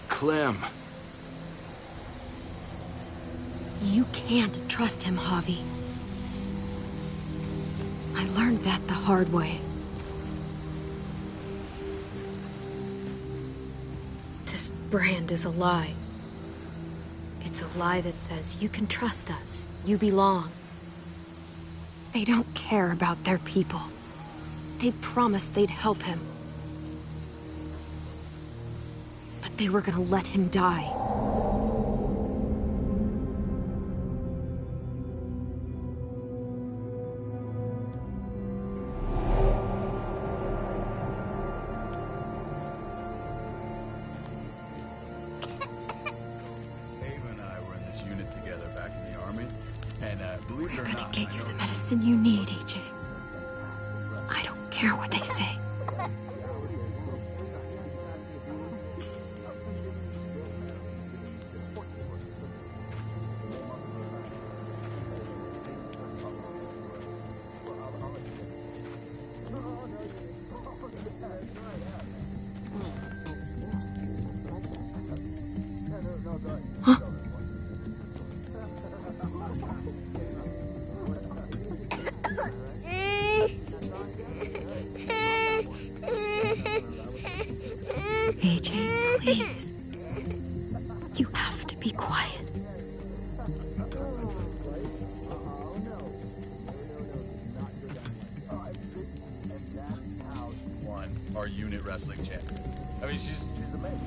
[SPEAKER 10] Clem.
[SPEAKER 4] You can't trust him, Javi. I learned that the hard way. This brand is a lie. It's a lie that says you can trust us, you belong. They don't care about their people. They promised they'd help him. But they were gonna let him die. You need, AJ. I don't care what they say. Huh? AJ, please. You have to be quiet.
[SPEAKER 7] Our unit wrestling champion. I mean, she's amazing.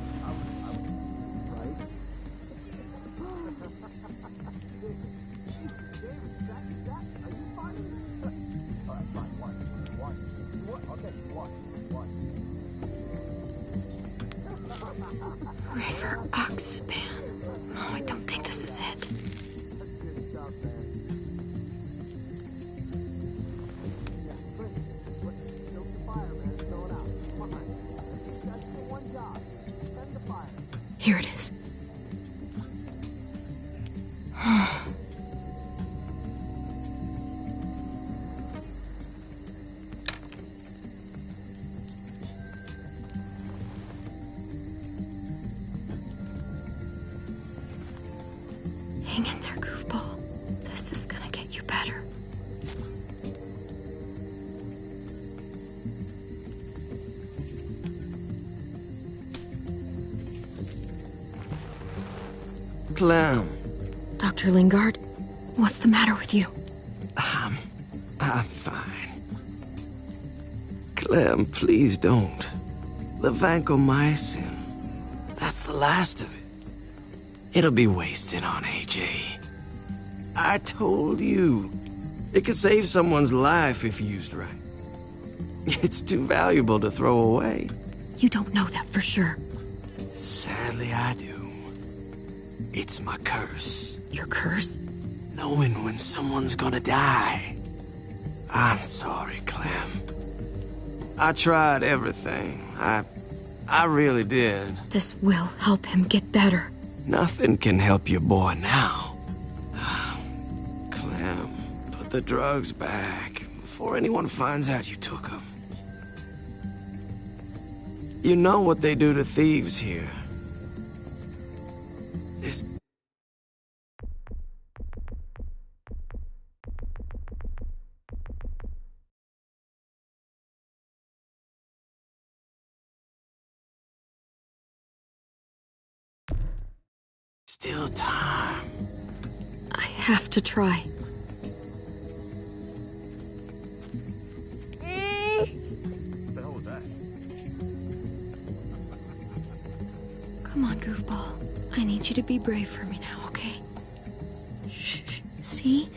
[SPEAKER 4] River Oxpan. No, I don't think this is it. Here it is. Hang in there, goofball. This is gonna get you better.
[SPEAKER 12] Clem.
[SPEAKER 4] Dr. Lingard, what's the matter with you?
[SPEAKER 12] I'm fine. Clem, please don't. The vancomycin. That's the last of it. It'll be wasted on AJ. I told you. It could save someone's life if used right. It's too valuable to throw away.
[SPEAKER 4] You don't know that for sure.
[SPEAKER 12] Sadly, I do. It's my curse.
[SPEAKER 4] Your curse?
[SPEAKER 12] Knowing when someone's gonna die. I'm sorry, Clem. I tried everything. I really did.
[SPEAKER 4] This will help him get better.
[SPEAKER 12] Nothing can help your boy now. Clem, put the drugs back before anyone finds out you took them. You know what they do to thieves here. It's... Still time.
[SPEAKER 4] I have to try. Come on, goofball. I need you to be brave for me now, okay? Shh. See?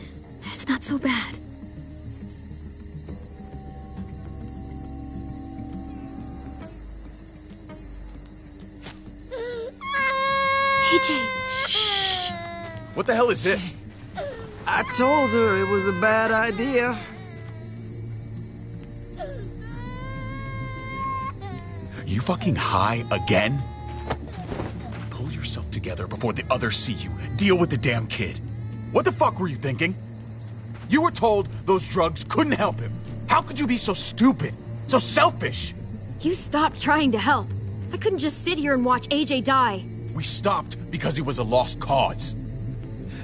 [SPEAKER 4] It's not so bad. AJ! Shh!
[SPEAKER 7] What the hell is this?
[SPEAKER 12] I told her it was a bad idea.
[SPEAKER 7] You fucking high again? Pull yourself together before the others see you. Deal with the damn kid. What the fuck were you thinking? You were told those drugs couldn't help him. How could you be so stupid? So selfish?
[SPEAKER 4] You stopped trying to help. I couldn't just sit here and watch AJ die.
[SPEAKER 7] We stopped because he was a lost cause.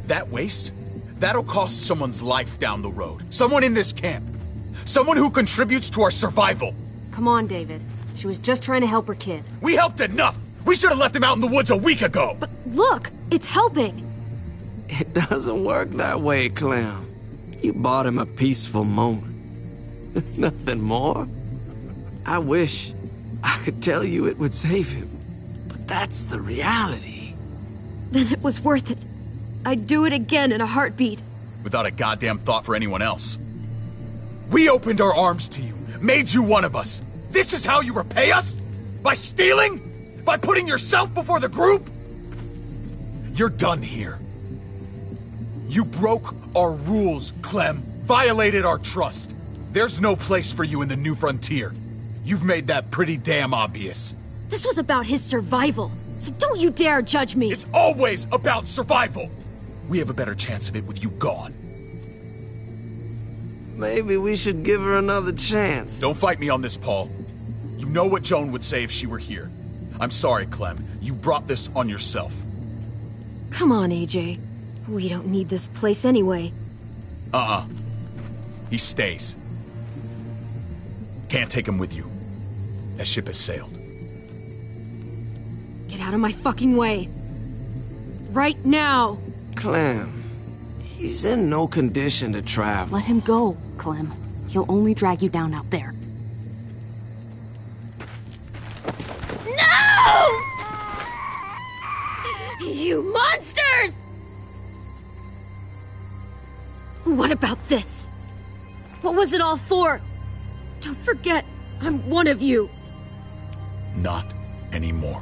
[SPEAKER 7] That waste, that'll cost someone's life down the road. Someone in this camp. Someone who contributes to our survival.
[SPEAKER 4] Come on, David. She was just trying to help her kid.
[SPEAKER 7] We helped enough! We should have left him out in the woods a week ago!
[SPEAKER 4] But look, it's helping!
[SPEAKER 12] It doesn't work that way, Clem. You bought him a peaceful moment. Nothing more. I wish I could tell you it would save him, but that's the reality.
[SPEAKER 4] Then it was worth it. I'd do it again in a heartbeat.
[SPEAKER 7] Without a goddamn thought for anyone else. We opened our arms to you, made you one of us. This is how you repay us? By stealing? By putting yourself before the group? You're done here. You broke our rules, Clem. Violated our trust. There's no place for you in the New Frontier. You've made that pretty damn obvious.
[SPEAKER 4] This was about his survival, so don't you dare judge me.
[SPEAKER 7] It's always about survival. We have a better chance of it with you gone.
[SPEAKER 12] Maybe we should give her another chance.
[SPEAKER 7] Don't fight me on this, Paul. You know what Joan would say if she were here. I'm sorry, Clem. You brought this on yourself.
[SPEAKER 4] Come on, AJ. We don't need this place anyway.
[SPEAKER 7] He stays. Can't take him with you. That ship has sailed.
[SPEAKER 4] Get out of my fucking way. Right now.
[SPEAKER 12] Clem, he's in no condition to travel.
[SPEAKER 17] Let him go, Clem. He'll only drag you down out there.
[SPEAKER 4] No! You monsters! What about this? What was it all for? Don't forget, I'm one of you.
[SPEAKER 7] Not anymore.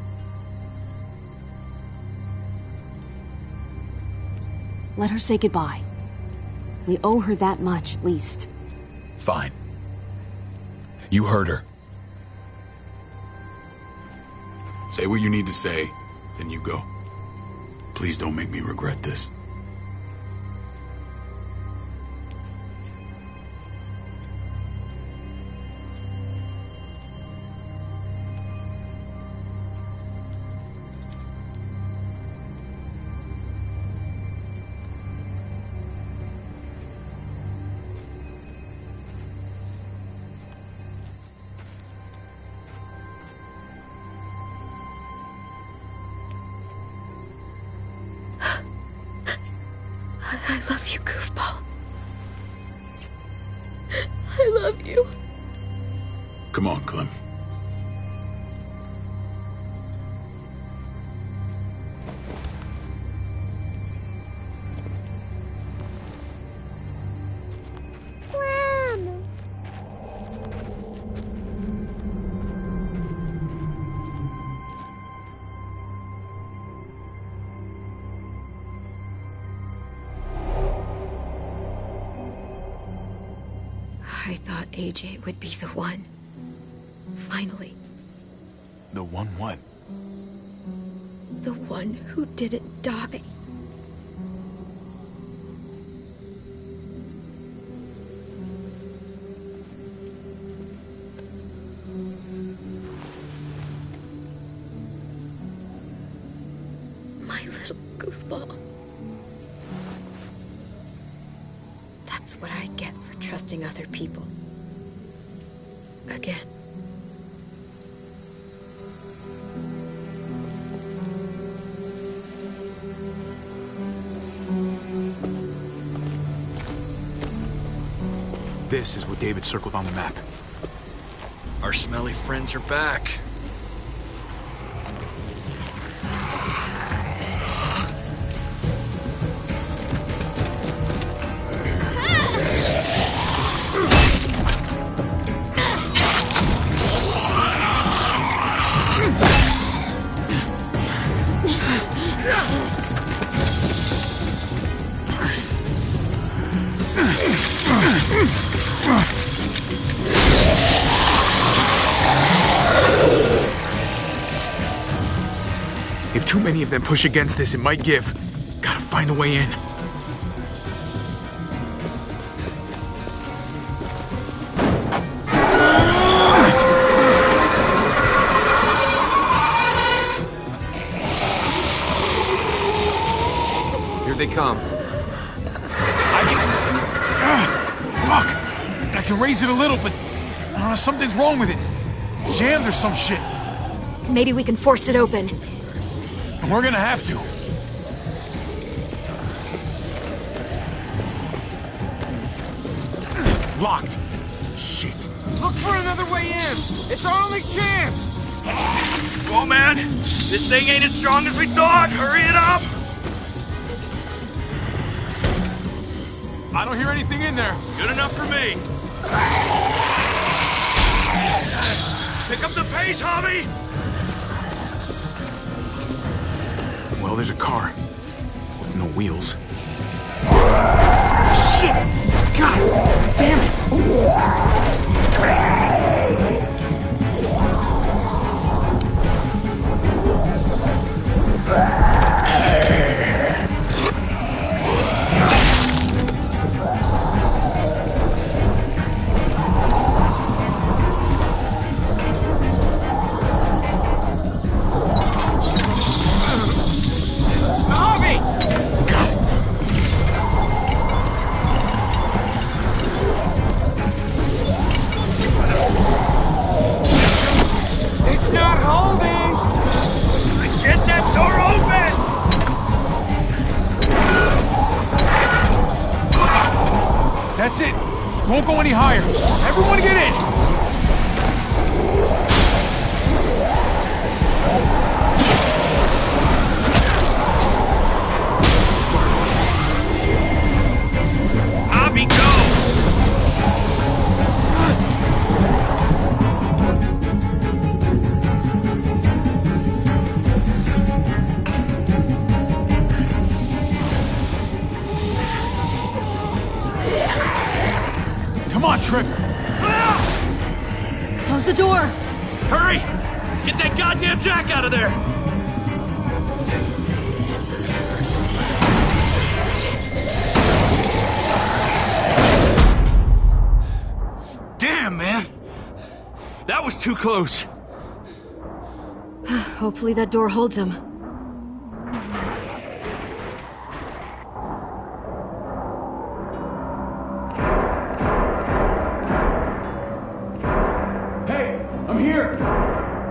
[SPEAKER 17] Let her say goodbye. We owe her that much, at least.
[SPEAKER 7] Fine. You heard her. Say what you need to say, then you go. Please don't make me regret this.
[SPEAKER 4] I love you, goofball. I love you.
[SPEAKER 7] Come on, Clem.
[SPEAKER 4] I thought AJ would be the one. Finally.
[SPEAKER 1] The one what?
[SPEAKER 4] The one who didn't die. My little goofball. That's what I get for trusting other people. Again.
[SPEAKER 1] This is what David circled on the map.
[SPEAKER 10] Our smelly friends are back.
[SPEAKER 1] too many of them push against this, it might give. Gotta find a way in.
[SPEAKER 5] Here they come.
[SPEAKER 1] Fuck! I can raise it a little, but something's wrong with it. Jammed or some shit.
[SPEAKER 4] Maybe we can force it open.
[SPEAKER 1] And we're gonna have to. Locked. Shit.
[SPEAKER 15] Look for another way in. It's our only chance.
[SPEAKER 16] Come on, man. This thing ain't as strong as we thought. Hurry it up.
[SPEAKER 1] I don't hear anything in there.
[SPEAKER 16] Good enough for me. Pick up the pace, Javi.
[SPEAKER 1] Well, there's a car. With no wheels.
[SPEAKER 15] Shit! God damn
[SPEAKER 1] That's it. Won't go any higher. Everyone get in.
[SPEAKER 16] Javi, go!
[SPEAKER 1] Come on, Tripp.
[SPEAKER 11] Close the door.
[SPEAKER 16] Hurry! Get that goddamn jack out of there! Damn, man! That was too close.
[SPEAKER 4] Hopefully that door holds him.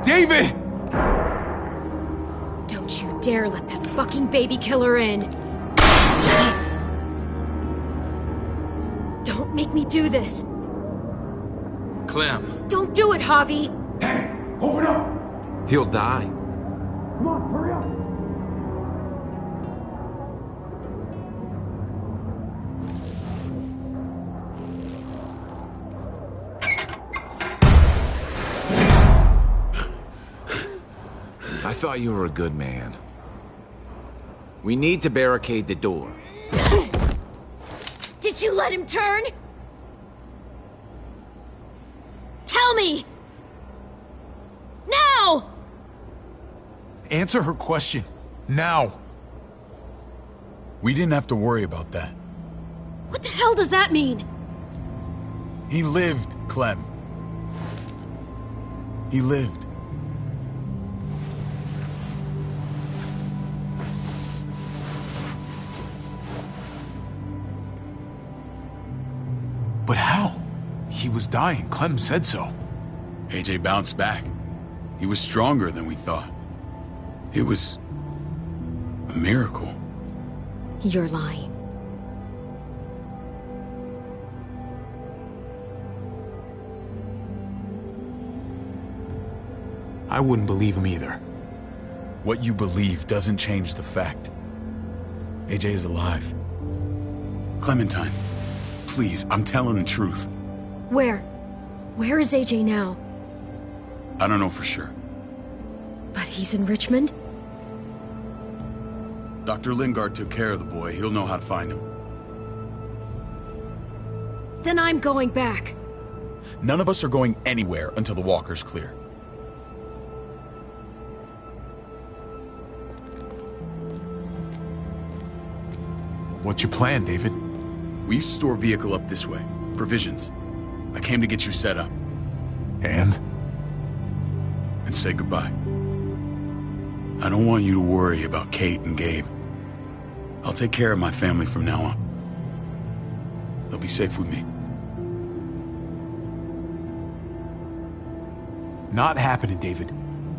[SPEAKER 1] David!
[SPEAKER 4] Don't you dare let that fucking baby killer in. Don't make me do this.
[SPEAKER 16] Clem.
[SPEAKER 4] Don't do it, Javi.
[SPEAKER 1] Hey, open up!
[SPEAKER 5] He'll die.
[SPEAKER 1] Come on, hurry up!
[SPEAKER 5] I thought you were a good man. We need to barricade the door.
[SPEAKER 4] Did you let him turn? Tell me! Now!
[SPEAKER 1] Answer her question. Now.
[SPEAKER 7] We didn't have to worry about that.
[SPEAKER 4] What the hell does that mean?
[SPEAKER 7] He lived, Clem. He lived.
[SPEAKER 1] But how? He was dying. Clem said so.
[SPEAKER 7] AJ bounced back. He was stronger than we thought. It was a miracle.
[SPEAKER 4] You're lying.
[SPEAKER 1] I wouldn't believe him either.
[SPEAKER 7] What you believe doesn't change the fact. AJ is alive. Clementine, please, I'm telling the truth.
[SPEAKER 4] Where? Where is AJ now?
[SPEAKER 7] I don't know for sure.
[SPEAKER 4] But he's in Richmond?
[SPEAKER 7] Dr. Lingard took care of the boy. He'll know how to find him.
[SPEAKER 4] Then I'm going back.
[SPEAKER 7] None of us are going anywhere until the walker's clear.
[SPEAKER 1] What's your plan, David?
[SPEAKER 7] We used to store a vehicle up this way. Provisions. I came to get you set up.
[SPEAKER 1] And
[SPEAKER 7] say goodbye. I don't want you to worry about Kate and Gabe. I'll take care of my family from now on. They'll be safe with me.
[SPEAKER 1] Not happening, David.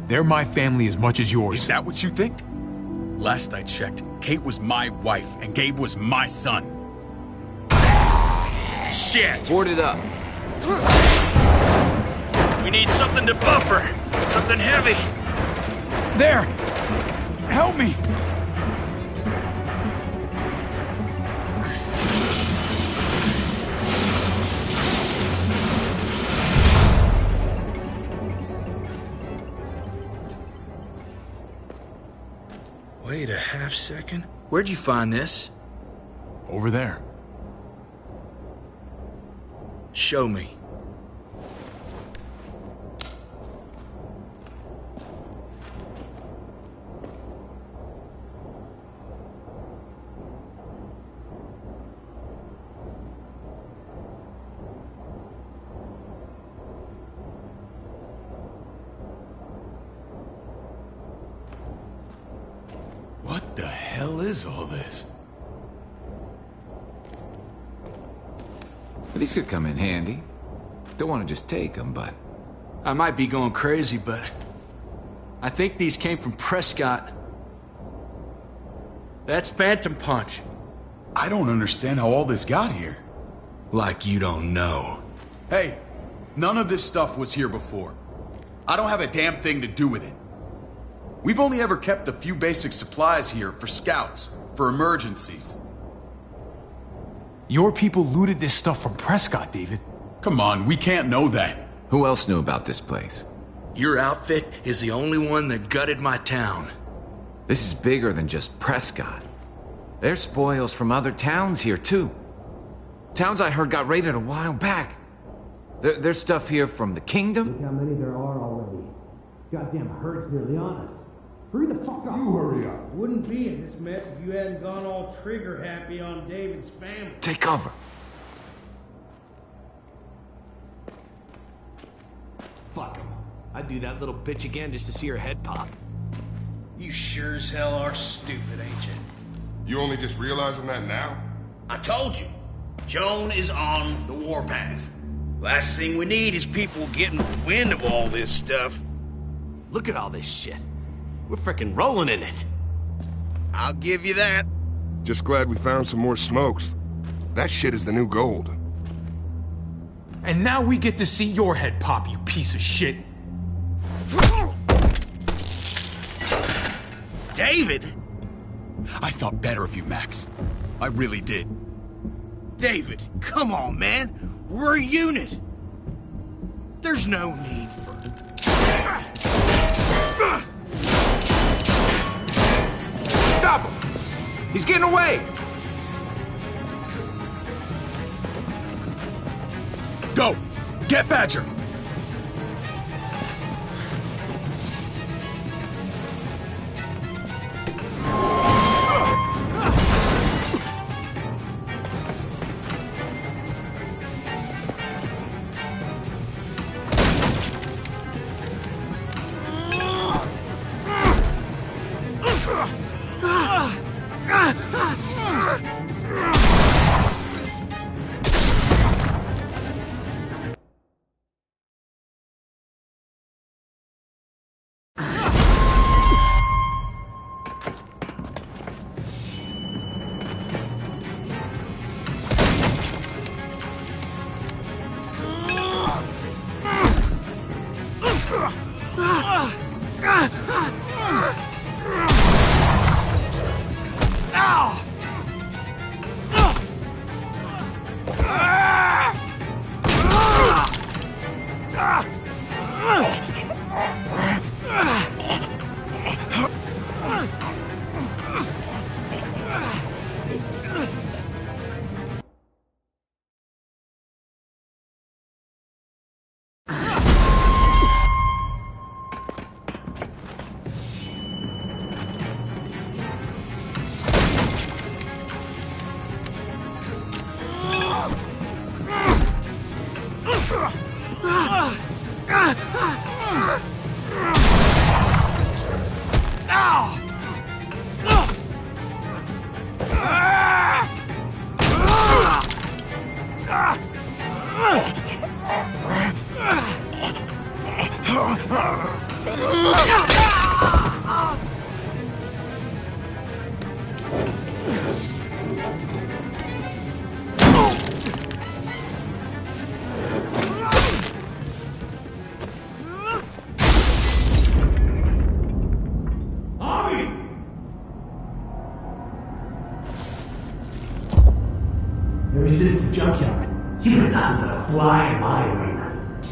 [SPEAKER 1] They're my family as much as yours.
[SPEAKER 7] Is that what you think? Last I checked, Kate was my wife and Gabe was my son.
[SPEAKER 16] Shit!
[SPEAKER 12] Board it up.
[SPEAKER 16] We need something to buffer. Something heavy.
[SPEAKER 1] There! Help me!
[SPEAKER 10] Wait a half second. Where'd you find this?
[SPEAKER 1] Over there.
[SPEAKER 10] Show me.
[SPEAKER 7] What the hell is all this?
[SPEAKER 5] These could come in handy. Don't want to just take them, but...
[SPEAKER 10] I might be going crazy, but... I think these came from Prescott. That's Phantom Punch.
[SPEAKER 7] I don't understand how all this got here.
[SPEAKER 10] Like you don't know.
[SPEAKER 7] Hey, none of this stuff was here before. I don't have a damn thing to do with it. We've only ever kept a few basic supplies here for scouts, for emergencies.
[SPEAKER 1] Your people looted this stuff from Prescott, David.
[SPEAKER 7] Come on, we can't know that.
[SPEAKER 5] Who else knew about this place?
[SPEAKER 10] Your outfit is the only one that gutted my town.
[SPEAKER 5] This is bigger than just Prescott. There's spoils from other towns here, too. Towns I heard got raided a while back. There's stuff here from the Kingdom.
[SPEAKER 18] Look how many there are already. Goddamn herd's nearly on us. Hurry the fuck up.
[SPEAKER 15] You hurry up. Wouldn't be in this mess if you hadn't gone all trigger happy on David's family.
[SPEAKER 5] Take cover.
[SPEAKER 12] Fuck him. I'd do that little bitch again just to see her head pop.
[SPEAKER 15] You sure as hell are stupid, ain't you?
[SPEAKER 19] You only just realizing that now?
[SPEAKER 15] I told you. Joan is on the warpath. Last thing we need is people getting wind of all this stuff.
[SPEAKER 12] Look at all this shit. We're frickin' rolling in it.
[SPEAKER 15] I'll give you that.
[SPEAKER 19] Just glad we found some more smokes. That shit is the new gold.
[SPEAKER 1] And now we get to see your head pop, you piece of shit.
[SPEAKER 15] David?
[SPEAKER 7] I thought better of you, Max. I really did.
[SPEAKER 15] David, come on, man. We're a unit. There's no need for...
[SPEAKER 5] Stop him! He's getting away!
[SPEAKER 7] Go! Get Badger!
[SPEAKER 18] Ever since the junkyard, you've been nothing but a fly in my ointment.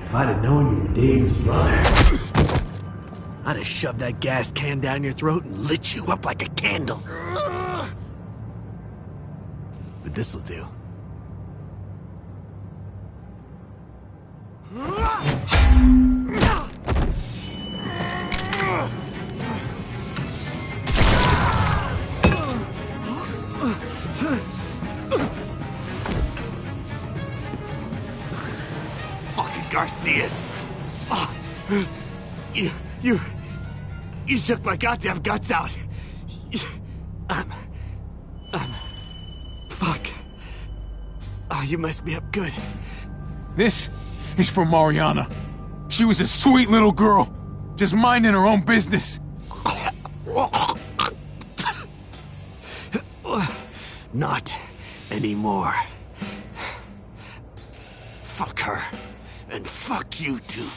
[SPEAKER 18] If I'd have known you were David's brother, I'd have shoved that gas can down your throat and lit you up like a candle. But this'll do. Fucking Garcias. Oh, you shook my goddamn guts out. Fuck. Oh, you messed me up good.
[SPEAKER 1] This is for Mariana. She was a sweet little girl, just minding her own business.
[SPEAKER 18] Not anymore. Fuck her. And fuck you too.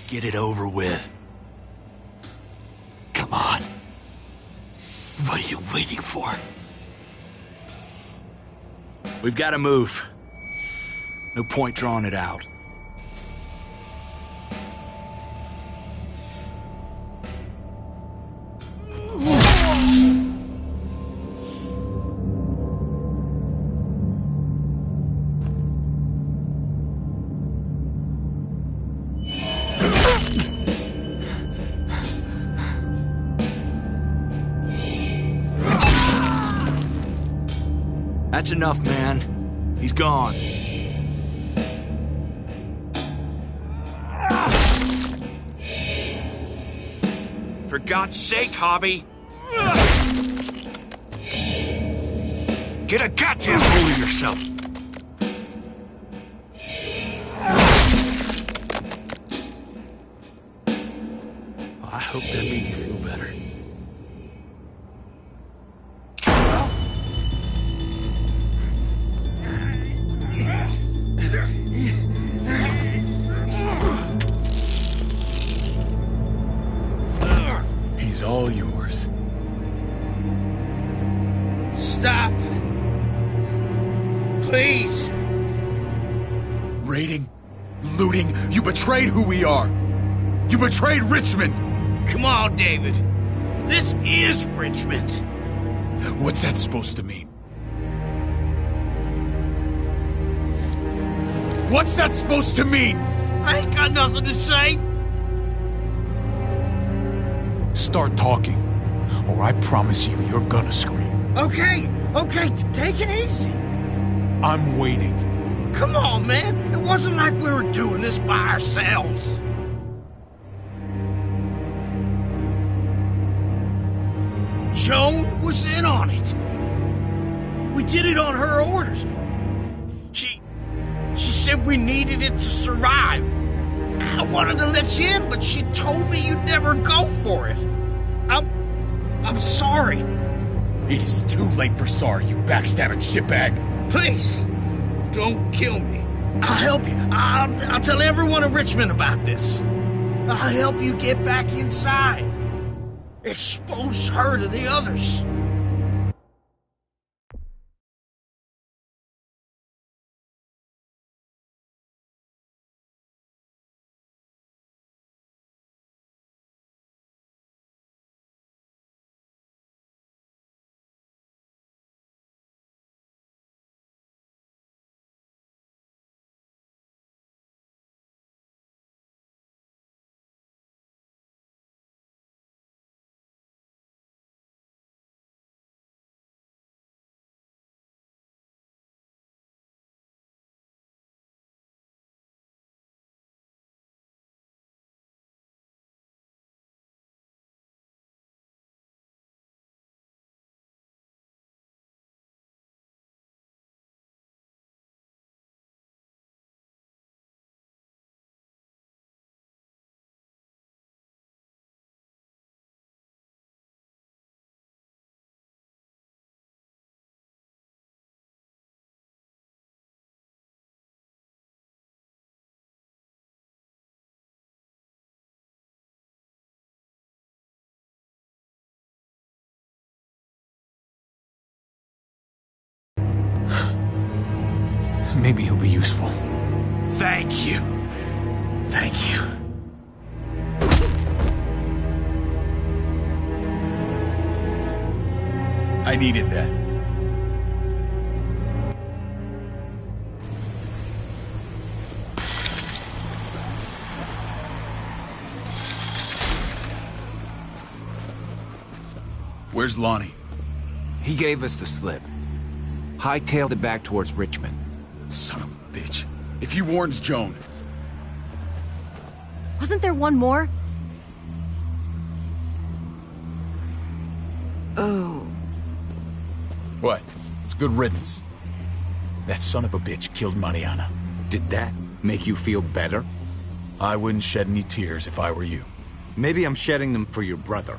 [SPEAKER 18] Get it over with. Come on. What are you waiting for?
[SPEAKER 10] We've got to move. No point drawing it out. That's enough, man. He's gone. For God's sake, Javi! Get a goddamn hold of yourself! Well, I hope that made you feel better.
[SPEAKER 7] He's all yours.
[SPEAKER 15] Stop! Please!
[SPEAKER 7] Raiding, looting, you betrayed who we are! You betrayed Richmond!
[SPEAKER 15] Come on, David. This is Richmond.
[SPEAKER 7] What's that supposed to mean? What's that supposed to mean?
[SPEAKER 15] I ain't got nothing to say.
[SPEAKER 1] Start talking, or I promise you, you're gonna scream.
[SPEAKER 15] Okay, take it easy.
[SPEAKER 1] I'm waiting.
[SPEAKER 15] Come on, man. It wasn't like we were doing this by ourselves. Joan was in on it. We did it on her orders. She said we needed it to survive. I wanted to let you in, but she told me you'd never go for it. I'm sorry.
[SPEAKER 7] It is too late for sorry, you backstabbing shitbag.
[SPEAKER 15] Please, don't kill me. I'll help you. I'll tell everyone in Richmond about this. I'll help you get back inside. Expose her to the others.
[SPEAKER 1] Maybe he'll be useful.
[SPEAKER 16] Thank you. Thank you.
[SPEAKER 7] I needed that. Where's Lonnie?
[SPEAKER 5] He gave us the slip. Hightailed it back towards Richmond.
[SPEAKER 7] Son of a bitch. If he warns Joan...
[SPEAKER 11] Wasn't there one more?
[SPEAKER 17] Oh.
[SPEAKER 7] What? It's good riddance. That son of a bitch killed Mariana.
[SPEAKER 1] Did that make you feel better?
[SPEAKER 7] I wouldn't shed any tears if I were you.
[SPEAKER 1] Maybe I'm shedding them for your brother.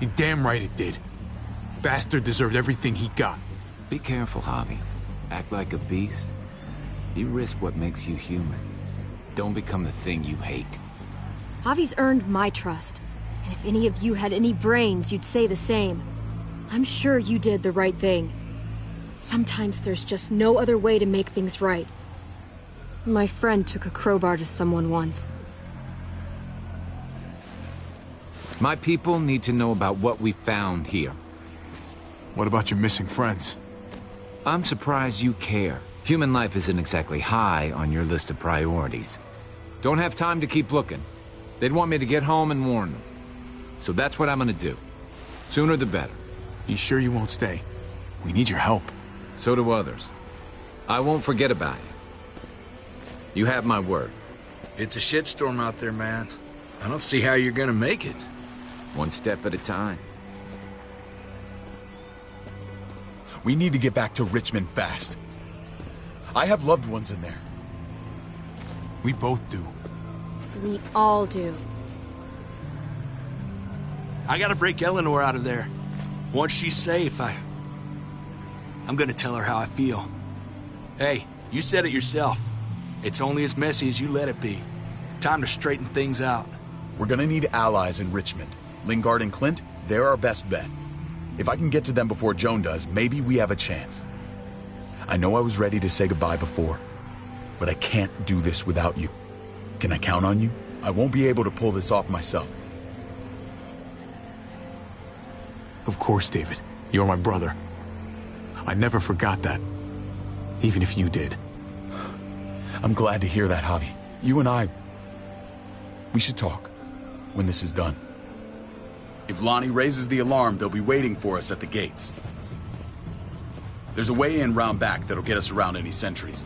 [SPEAKER 1] You're damn right it did. Bastard deserved everything he got.
[SPEAKER 5] Be careful, Javi. Act like a beast. You risk what makes you human. Don't become the thing you hate.
[SPEAKER 4] Javi's earned my trust. And if any of you had any brains, you'd say the same. I'm sure you did the right thing. Sometimes there's just no other way to make things right. My friend took a crowbar to someone once.
[SPEAKER 5] My people need to know about what we found here.
[SPEAKER 1] What about your missing friends?
[SPEAKER 5] I'm surprised you care. Human life isn't exactly high on your list of priorities. Don't have time to keep looking. They'd want me to get home and warn them. So that's what I'm gonna do. Sooner the better.
[SPEAKER 1] You sure you won't stay? We need your help.
[SPEAKER 5] So do others. I won't forget about you. You have my word.
[SPEAKER 10] It's a shitstorm out there, man. I don't see how you're gonna make it.
[SPEAKER 5] One step at a time.
[SPEAKER 7] We need to get back to Richmond fast. I have loved ones in there.
[SPEAKER 1] We both do.
[SPEAKER 4] We all do.
[SPEAKER 10] I gotta break Eleanor out of there. Once she's safe, I'm gonna tell her how I feel. Hey, you said it yourself. It's only as messy as you let it be. Time to straighten things out.
[SPEAKER 7] We're gonna need allies in Richmond. Lingard and Clint, they're our best bet. If I can get to them before Joan does, maybe we have a chance. I know I was ready to say goodbye before, but I can't do this without you. Can I count on you? I won't be able to pull this off myself.
[SPEAKER 1] Of course, David. You're my brother. I never forgot that. Even if you did.
[SPEAKER 7] I'm glad to hear that, Javi. You and I... we should talk. When this is done. If Lonnie raises the alarm, they'll be waiting for us at the gates. There's a way in round back that'll get us around any sentries.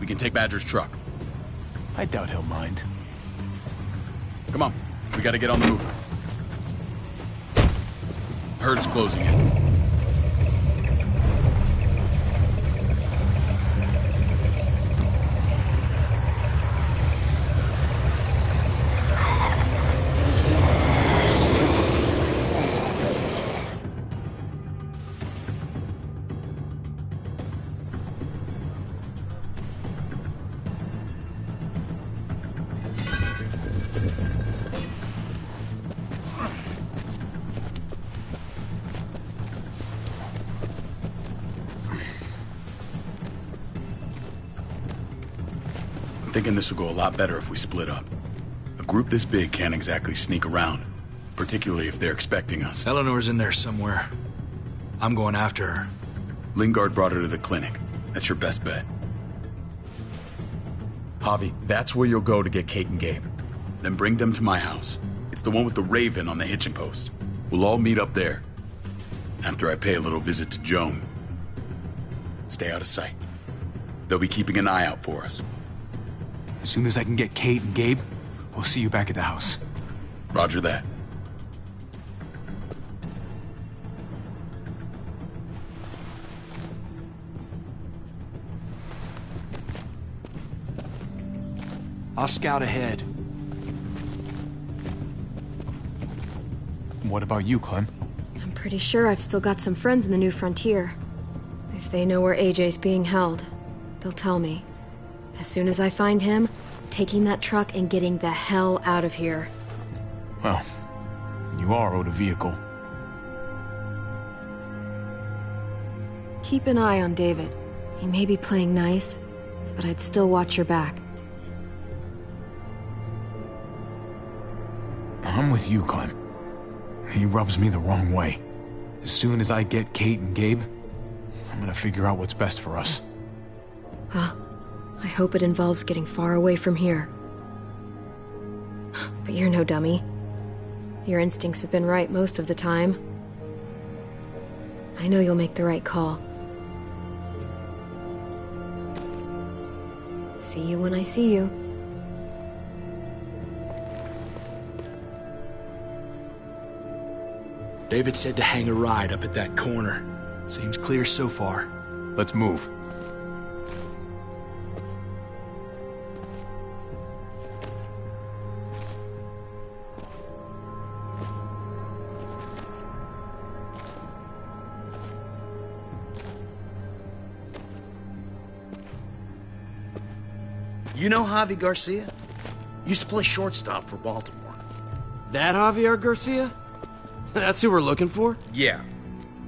[SPEAKER 7] We can take Badger's truck.
[SPEAKER 1] I doubt he'll mind.
[SPEAKER 7] Come on. We gotta get on the move. Herd's closing in. Thinking this will go a lot better if we split up. A group this big can't exactly sneak around, particularly if they're expecting us.
[SPEAKER 10] Eleanor's in there somewhere. I'm going after her.
[SPEAKER 7] Lingard brought her to the clinic. That's your best bet. Javi, that's where you'll go to get Kate and Gabe. Then bring them to my house. It's the one with the Raven on the hitching post. We'll all meet up there. After I pay a little visit to Joan. Stay out of sight. They'll be keeping an eye out for us.
[SPEAKER 1] As soon as I can get Kate and Gabe, we'll see you back at the house.
[SPEAKER 7] Roger that.
[SPEAKER 10] I'll scout ahead.
[SPEAKER 1] What about you, Clem?
[SPEAKER 4] I'm pretty sure I've still got some friends in the New Frontier. If they know where AJ's being held, they'll tell me. As soon as I find him, taking that truck and getting the hell out of here.
[SPEAKER 1] Well, you are owed a vehicle.
[SPEAKER 4] Keep an eye on David. You may be playing nice, but I'd still watch your back.
[SPEAKER 1] I'm with you, Clem. He rubs me the wrong way. As soon as I get Kate and Gabe, I'm gonna figure out what's best for us.
[SPEAKER 4] Well, I hope it involves getting far away from here. But you're no dummy. Your instincts have been right most of the time. I know you'll make the right call. See you when I see you.
[SPEAKER 10] David said to hang a ride up at that corner. Seems clear so far.
[SPEAKER 1] Let's move.
[SPEAKER 15] You know Javi Garcia? Used to play shortstop for Baltimore.
[SPEAKER 12] That Javier Garcia? That's who we're looking for?
[SPEAKER 20] Yeah,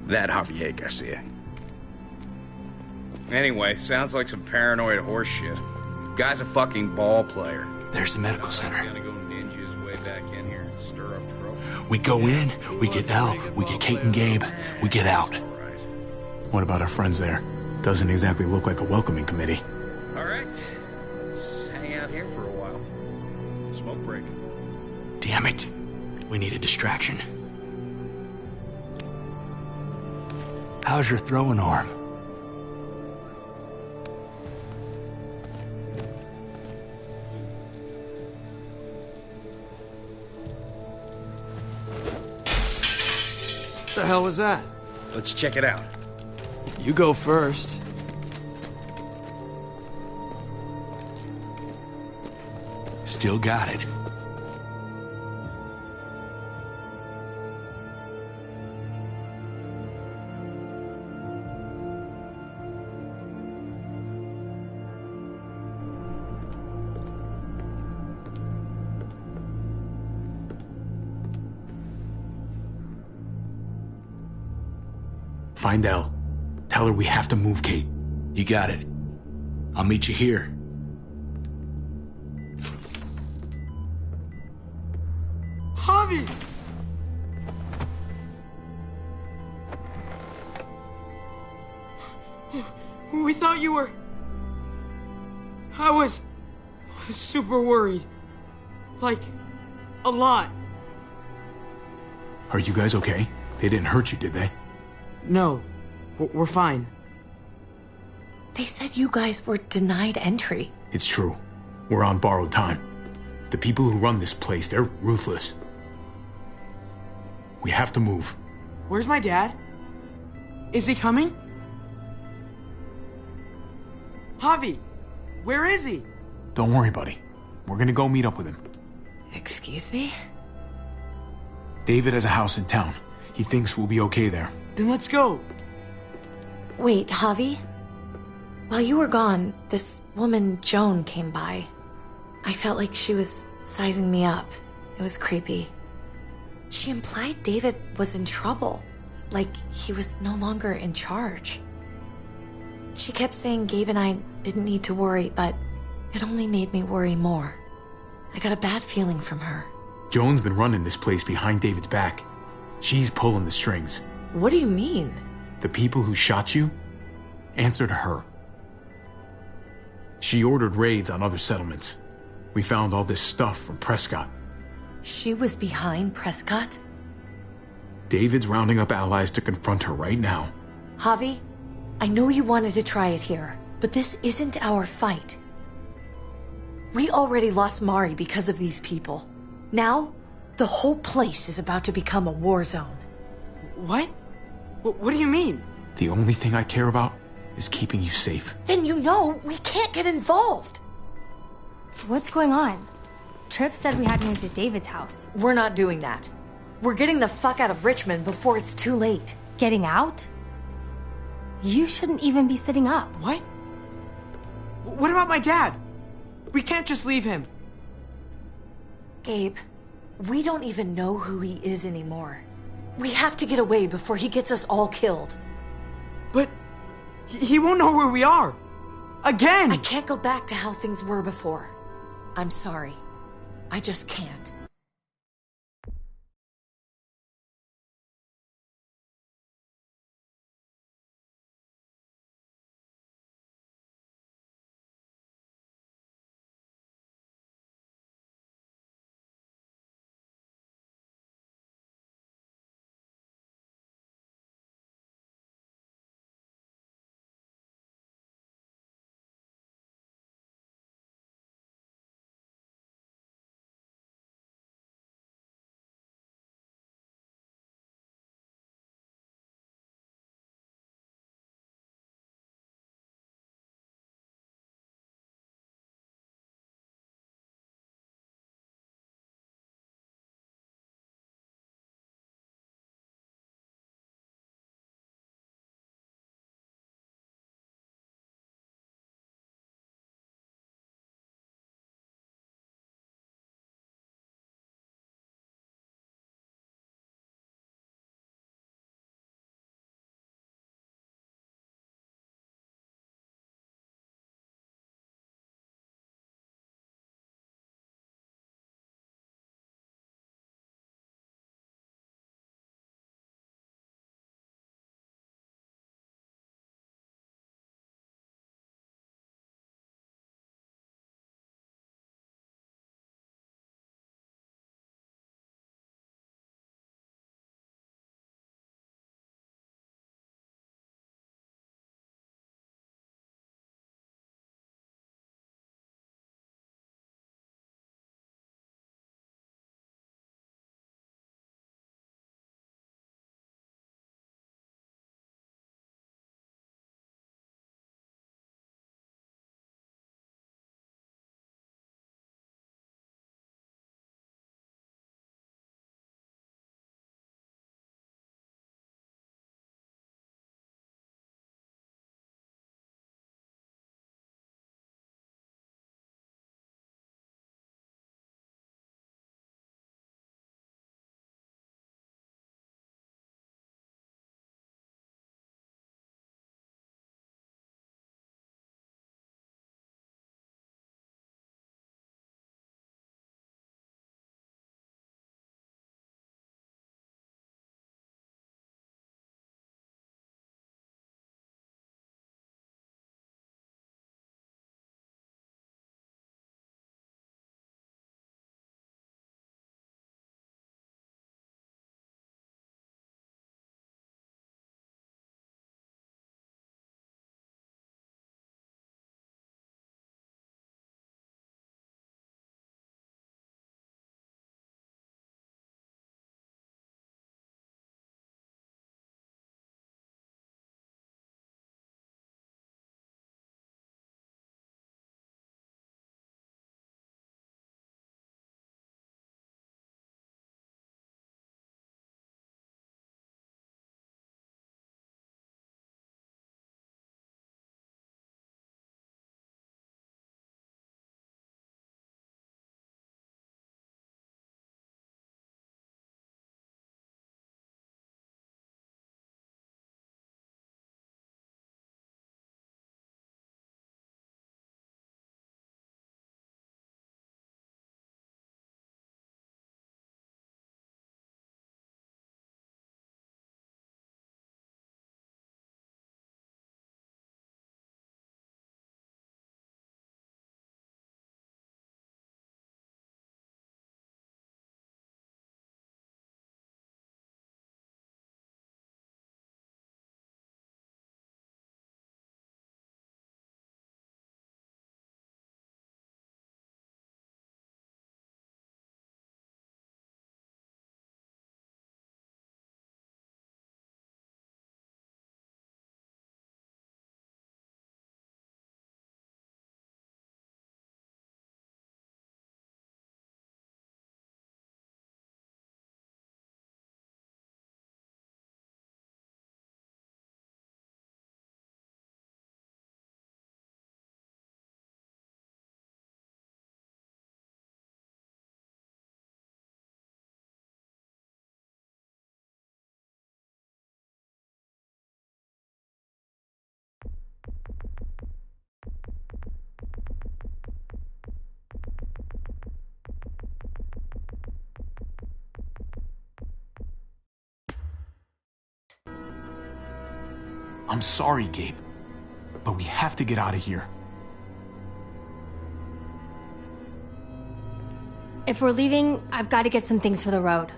[SPEAKER 20] that Javier Garcia. Anyway, sounds like some paranoid horse shit. Guy's a fucking ball player.
[SPEAKER 10] There's the medical center.
[SPEAKER 20] Gonna go ninja his way back in here and stir up trouble.
[SPEAKER 10] We go in, we get Elle, we get Kate and Gabe, we get out.
[SPEAKER 1] What about our friends there? Doesn't exactly look like a welcoming committee.
[SPEAKER 20] All right, let's hang out here for a while. Smoke break.
[SPEAKER 10] Damn it. We need a distraction. How's your throwing arm?
[SPEAKER 12] What the hell was that?
[SPEAKER 20] Let's check it out.
[SPEAKER 12] You go first.
[SPEAKER 10] Still got it.
[SPEAKER 1] Find Elle. Tell her we have to move Kate.
[SPEAKER 10] You got it. I'll meet you here.
[SPEAKER 9] Javi! We thought you were... I was super worried. Like, a lot.
[SPEAKER 1] Are you guys okay? They didn't hurt you, did they?
[SPEAKER 9] No, we're fine.
[SPEAKER 8] They said you guys were denied entry.
[SPEAKER 1] It's true. We're on borrowed time. The people who run this place, they're ruthless. We have to move.
[SPEAKER 9] Where's my dad? Is he coming? Javi, where is he?
[SPEAKER 1] Don't worry, buddy. We're gonna go meet up with him.
[SPEAKER 8] Excuse me?
[SPEAKER 1] David has a house in town. He thinks we'll be okay there.
[SPEAKER 9] Then let's go.
[SPEAKER 8] Wait, Javi? While you were gone, this woman, Joan, came by. I felt like she was sizing me up. It was creepy. She implied David was in trouble. Like he was no longer in charge. She kept saying Gabe and I didn't need to worry, but it only made me worry more. I got a bad feeling from her.
[SPEAKER 1] Joan's been running this place behind David's back. She's pulling the strings.
[SPEAKER 8] What do you mean?
[SPEAKER 1] The people who shot you answered her. She ordered raids on other settlements. We found all this stuff from Prescott.
[SPEAKER 8] She was behind Prescott?
[SPEAKER 1] David's rounding up allies to confront her right now.
[SPEAKER 8] Javi, I know you wanted to try it here, but this isn't our fight. We already lost Mari because of these people. Now, the whole place is about to become a war zone.
[SPEAKER 9] What? What do you mean?
[SPEAKER 1] The only thing I care about is keeping you safe.
[SPEAKER 8] Then you know we can't get involved.
[SPEAKER 11] What's going on? Tripp said we had to move to David's house.
[SPEAKER 8] We're not doing that. We're getting the fuck out of Richmond before it's too late.
[SPEAKER 11] Getting out? You shouldn't even be sitting up.
[SPEAKER 9] What? What about my dad? We can't just leave him.
[SPEAKER 8] Gabe, we don't even know who he is anymore. We have to get away before he gets us all killed.
[SPEAKER 9] But He won't know where we are. Again!
[SPEAKER 8] I can't go back to how things were before. I'm sorry. I just can't.
[SPEAKER 1] I'm sorry, Gabe. But we have to get out of here.
[SPEAKER 11] If we're leaving, I've got to get some things for the road.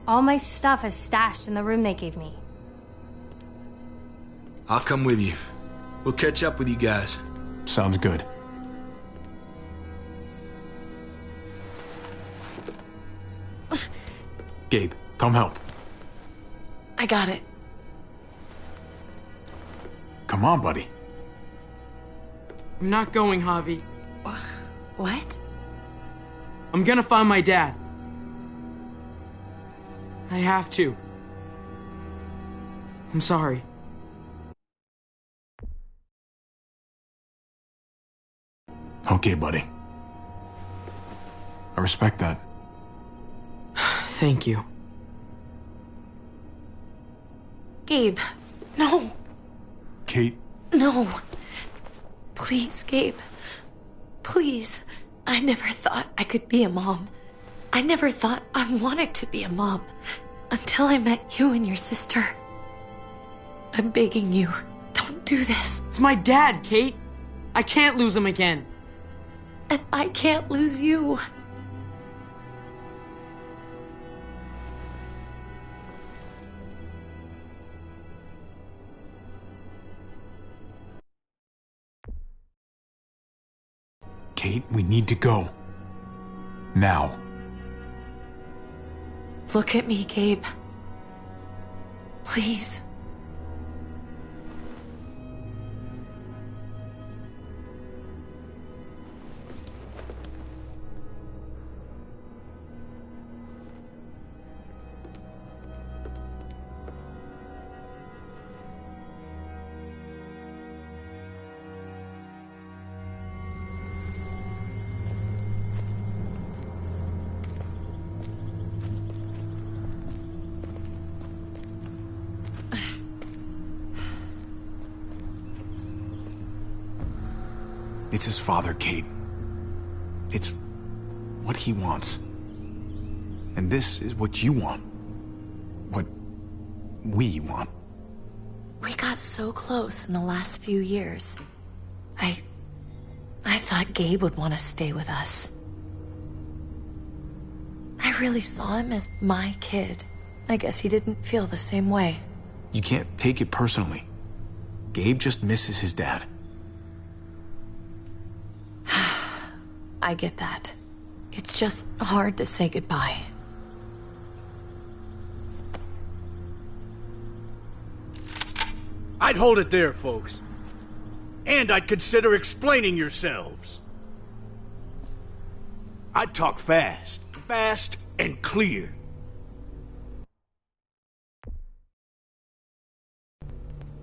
[SPEAKER 11] All my stuff is stashed in the room they gave me.
[SPEAKER 10] I'll come with you. We'll catch up with you guys.
[SPEAKER 1] Sounds good. Gabe, come help.
[SPEAKER 8] I got it.
[SPEAKER 1] Come on, buddy.
[SPEAKER 2] I'm not going, Javi.
[SPEAKER 8] What?
[SPEAKER 2] I'm gonna find my dad. I have to. I'm sorry.
[SPEAKER 1] Okay, buddy. I respect that.
[SPEAKER 2] Thank you.
[SPEAKER 8] Gabe, no.
[SPEAKER 1] Kate.
[SPEAKER 8] No. Please, Gabe. Please. I never thought I could be a mom. I never thought I wanted to be a mom. Until I met you and your sister. I'm begging you, don't do this.
[SPEAKER 2] It's my dad, Kate. I can't lose him again.
[SPEAKER 8] And I can't lose you.
[SPEAKER 1] Kate, we need to go. Now.
[SPEAKER 8] Look at me, Gabe. Please.
[SPEAKER 1] It's his father, Kate. It's what he wants. And this is what you want. What we want.
[SPEAKER 8] We got so close in the last few years. I thought Gabe would want to stay with us. I really saw him as my kid. I guess he didn't feel the same way.
[SPEAKER 1] You can't take it personally. Gabe just misses his dad.
[SPEAKER 8] I get that. It's just hard to say goodbye.
[SPEAKER 15] I'd hold it there, folks. And I'd consider explaining yourselves. I'd talk fast and clear.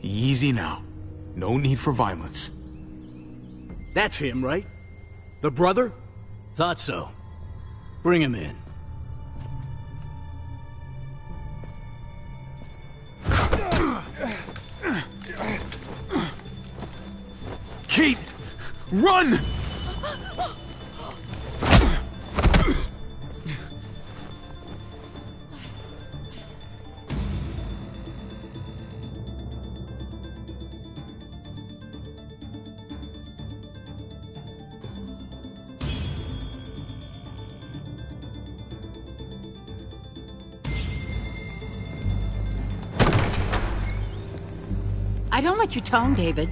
[SPEAKER 1] Easy now. No need for violence.
[SPEAKER 15] That's him, right? The brother? Thought so. Bring him in.
[SPEAKER 1] Kate! Run!
[SPEAKER 14] I don't like your tone, David.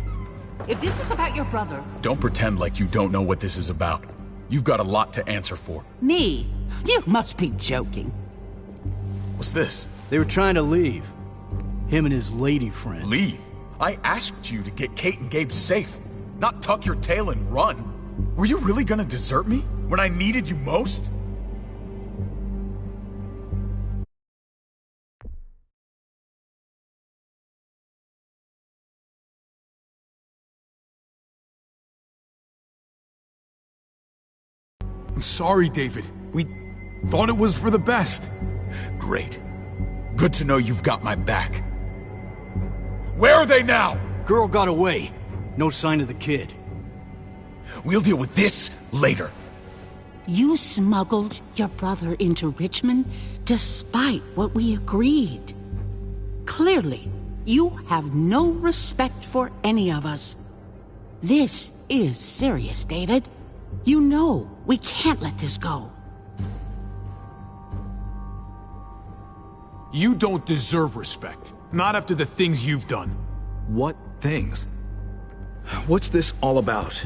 [SPEAKER 14] If this is about your brother...
[SPEAKER 7] Don't pretend like you don't know what this is about. You've got a lot to answer for.
[SPEAKER 14] Me? You must be joking.
[SPEAKER 7] What's this?
[SPEAKER 15] They were trying to leave. Him and his lady friend.
[SPEAKER 7] Leave? I asked you to get Kate and Gabe safe, not tuck your tail and run. Were you really gonna desert me when I needed you most?
[SPEAKER 1] I'm sorry, David. We thought it was for the best.
[SPEAKER 7] Great. Good to know you've got my back. Where are they now?
[SPEAKER 15] Girl got away. No sign of the kid.
[SPEAKER 7] We'll deal with this later.
[SPEAKER 14] You smuggled your brother into Richmond despite what we agreed. Clearly, You have no respect for any of us. This is serious, David. You know we can't let this go.
[SPEAKER 1] You don't deserve respect. Not after the things you've done.
[SPEAKER 13] What things? What's this all about?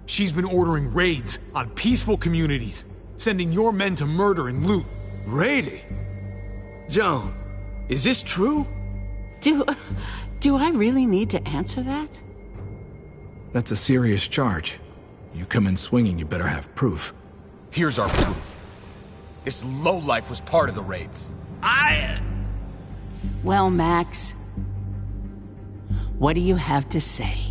[SPEAKER 1] She's been ordering raids on peaceful communities, sending your men to murder and loot.
[SPEAKER 12] Raiding? Joan, is this true?
[SPEAKER 14] Do I really need to answer that?
[SPEAKER 13] That's a serious charge. You come in swinging, you better have proof.
[SPEAKER 16] Here's our proof. This lowlife was part of the raids.
[SPEAKER 14] Well, Max, what do you have to say?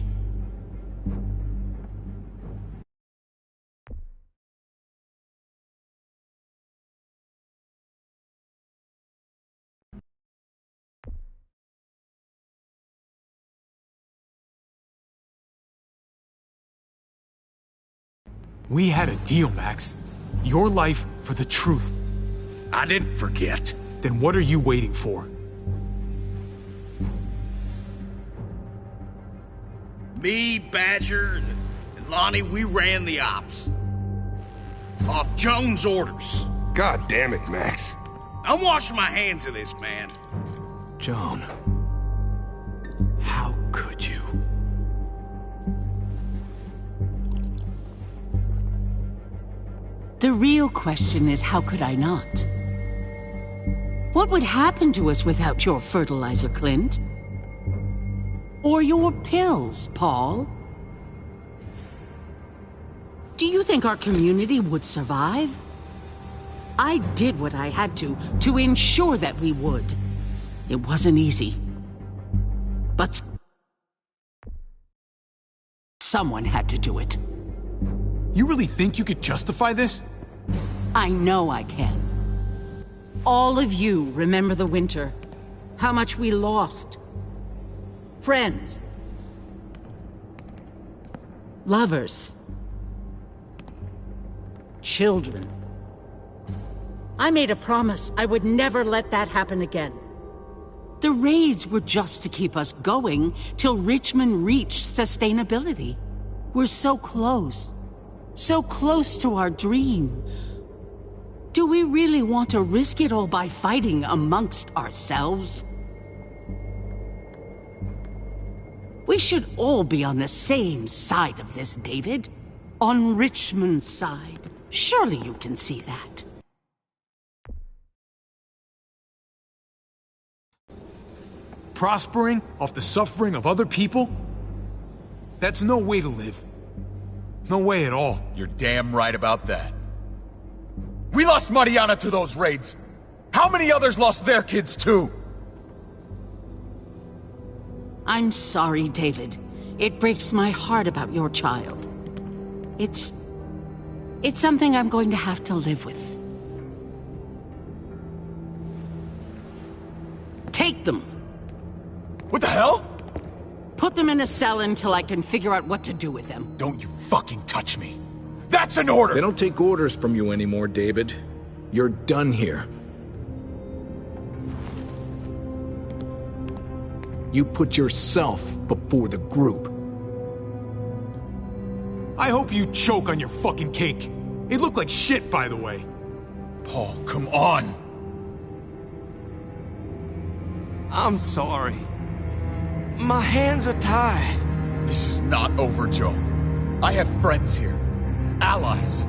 [SPEAKER 1] We had a deal, Max. Your life for the truth.
[SPEAKER 15] I didn't forget.
[SPEAKER 1] Then what are you waiting for?
[SPEAKER 15] Me, Badger, and Lonnie, we ran the ops. Off Joan's orders.
[SPEAKER 19] God damn it, Max.
[SPEAKER 15] I'm washing my hands of this, man.
[SPEAKER 13] Joan. How could you?
[SPEAKER 14] The real question is, how could I not? What would happen to us without your fertilizer, Clint? Or your pills, Paul? Do you think our community would survive? I did what I had to ensure that we would. It wasn't easy. But someone had to do it.
[SPEAKER 1] You really think you could justify this?
[SPEAKER 14] I know I can. All of you remember the winter. How much we lost. Friends. Lovers. Children. I made a promise I would never let that happen again. The raids were just to keep us going till Richmond reached sustainability. We're so close. So close to our dream. Do we really want to risk it all by fighting amongst ourselves? We should all be on the same side of this, David. On Richmond's side. Surely you can see that.
[SPEAKER 1] Prospering off the suffering of other people? That's no way to live. No way at all.
[SPEAKER 16] You're damn right about that. We lost Mariana to those raids. How many others lost their kids too?
[SPEAKER 14] I'm sorry, David. It breaks my heart about your child. It's something I'm going to have to live with. Take them.
[SPEAKER 16] What the hell?
[SPEAKER 14] Put them in a cell until I can figure out what to do with them.
[SPEAKER 16] Don't you fucking touch me. That's an order!
[SPEAKER 13] They don't take orders from you anymore, David. You're done here. You put yourself before the group.
[SPEAKER 1] I hope you choke on your fucking cake. It looked like shit, by the way.
[SPEAKER 16] Paul, come on!
[SPEAKER 12] I'm sorry. My hands are tied.
[SPEAKER 16] This is not over, Joe. I have friends here. Allies.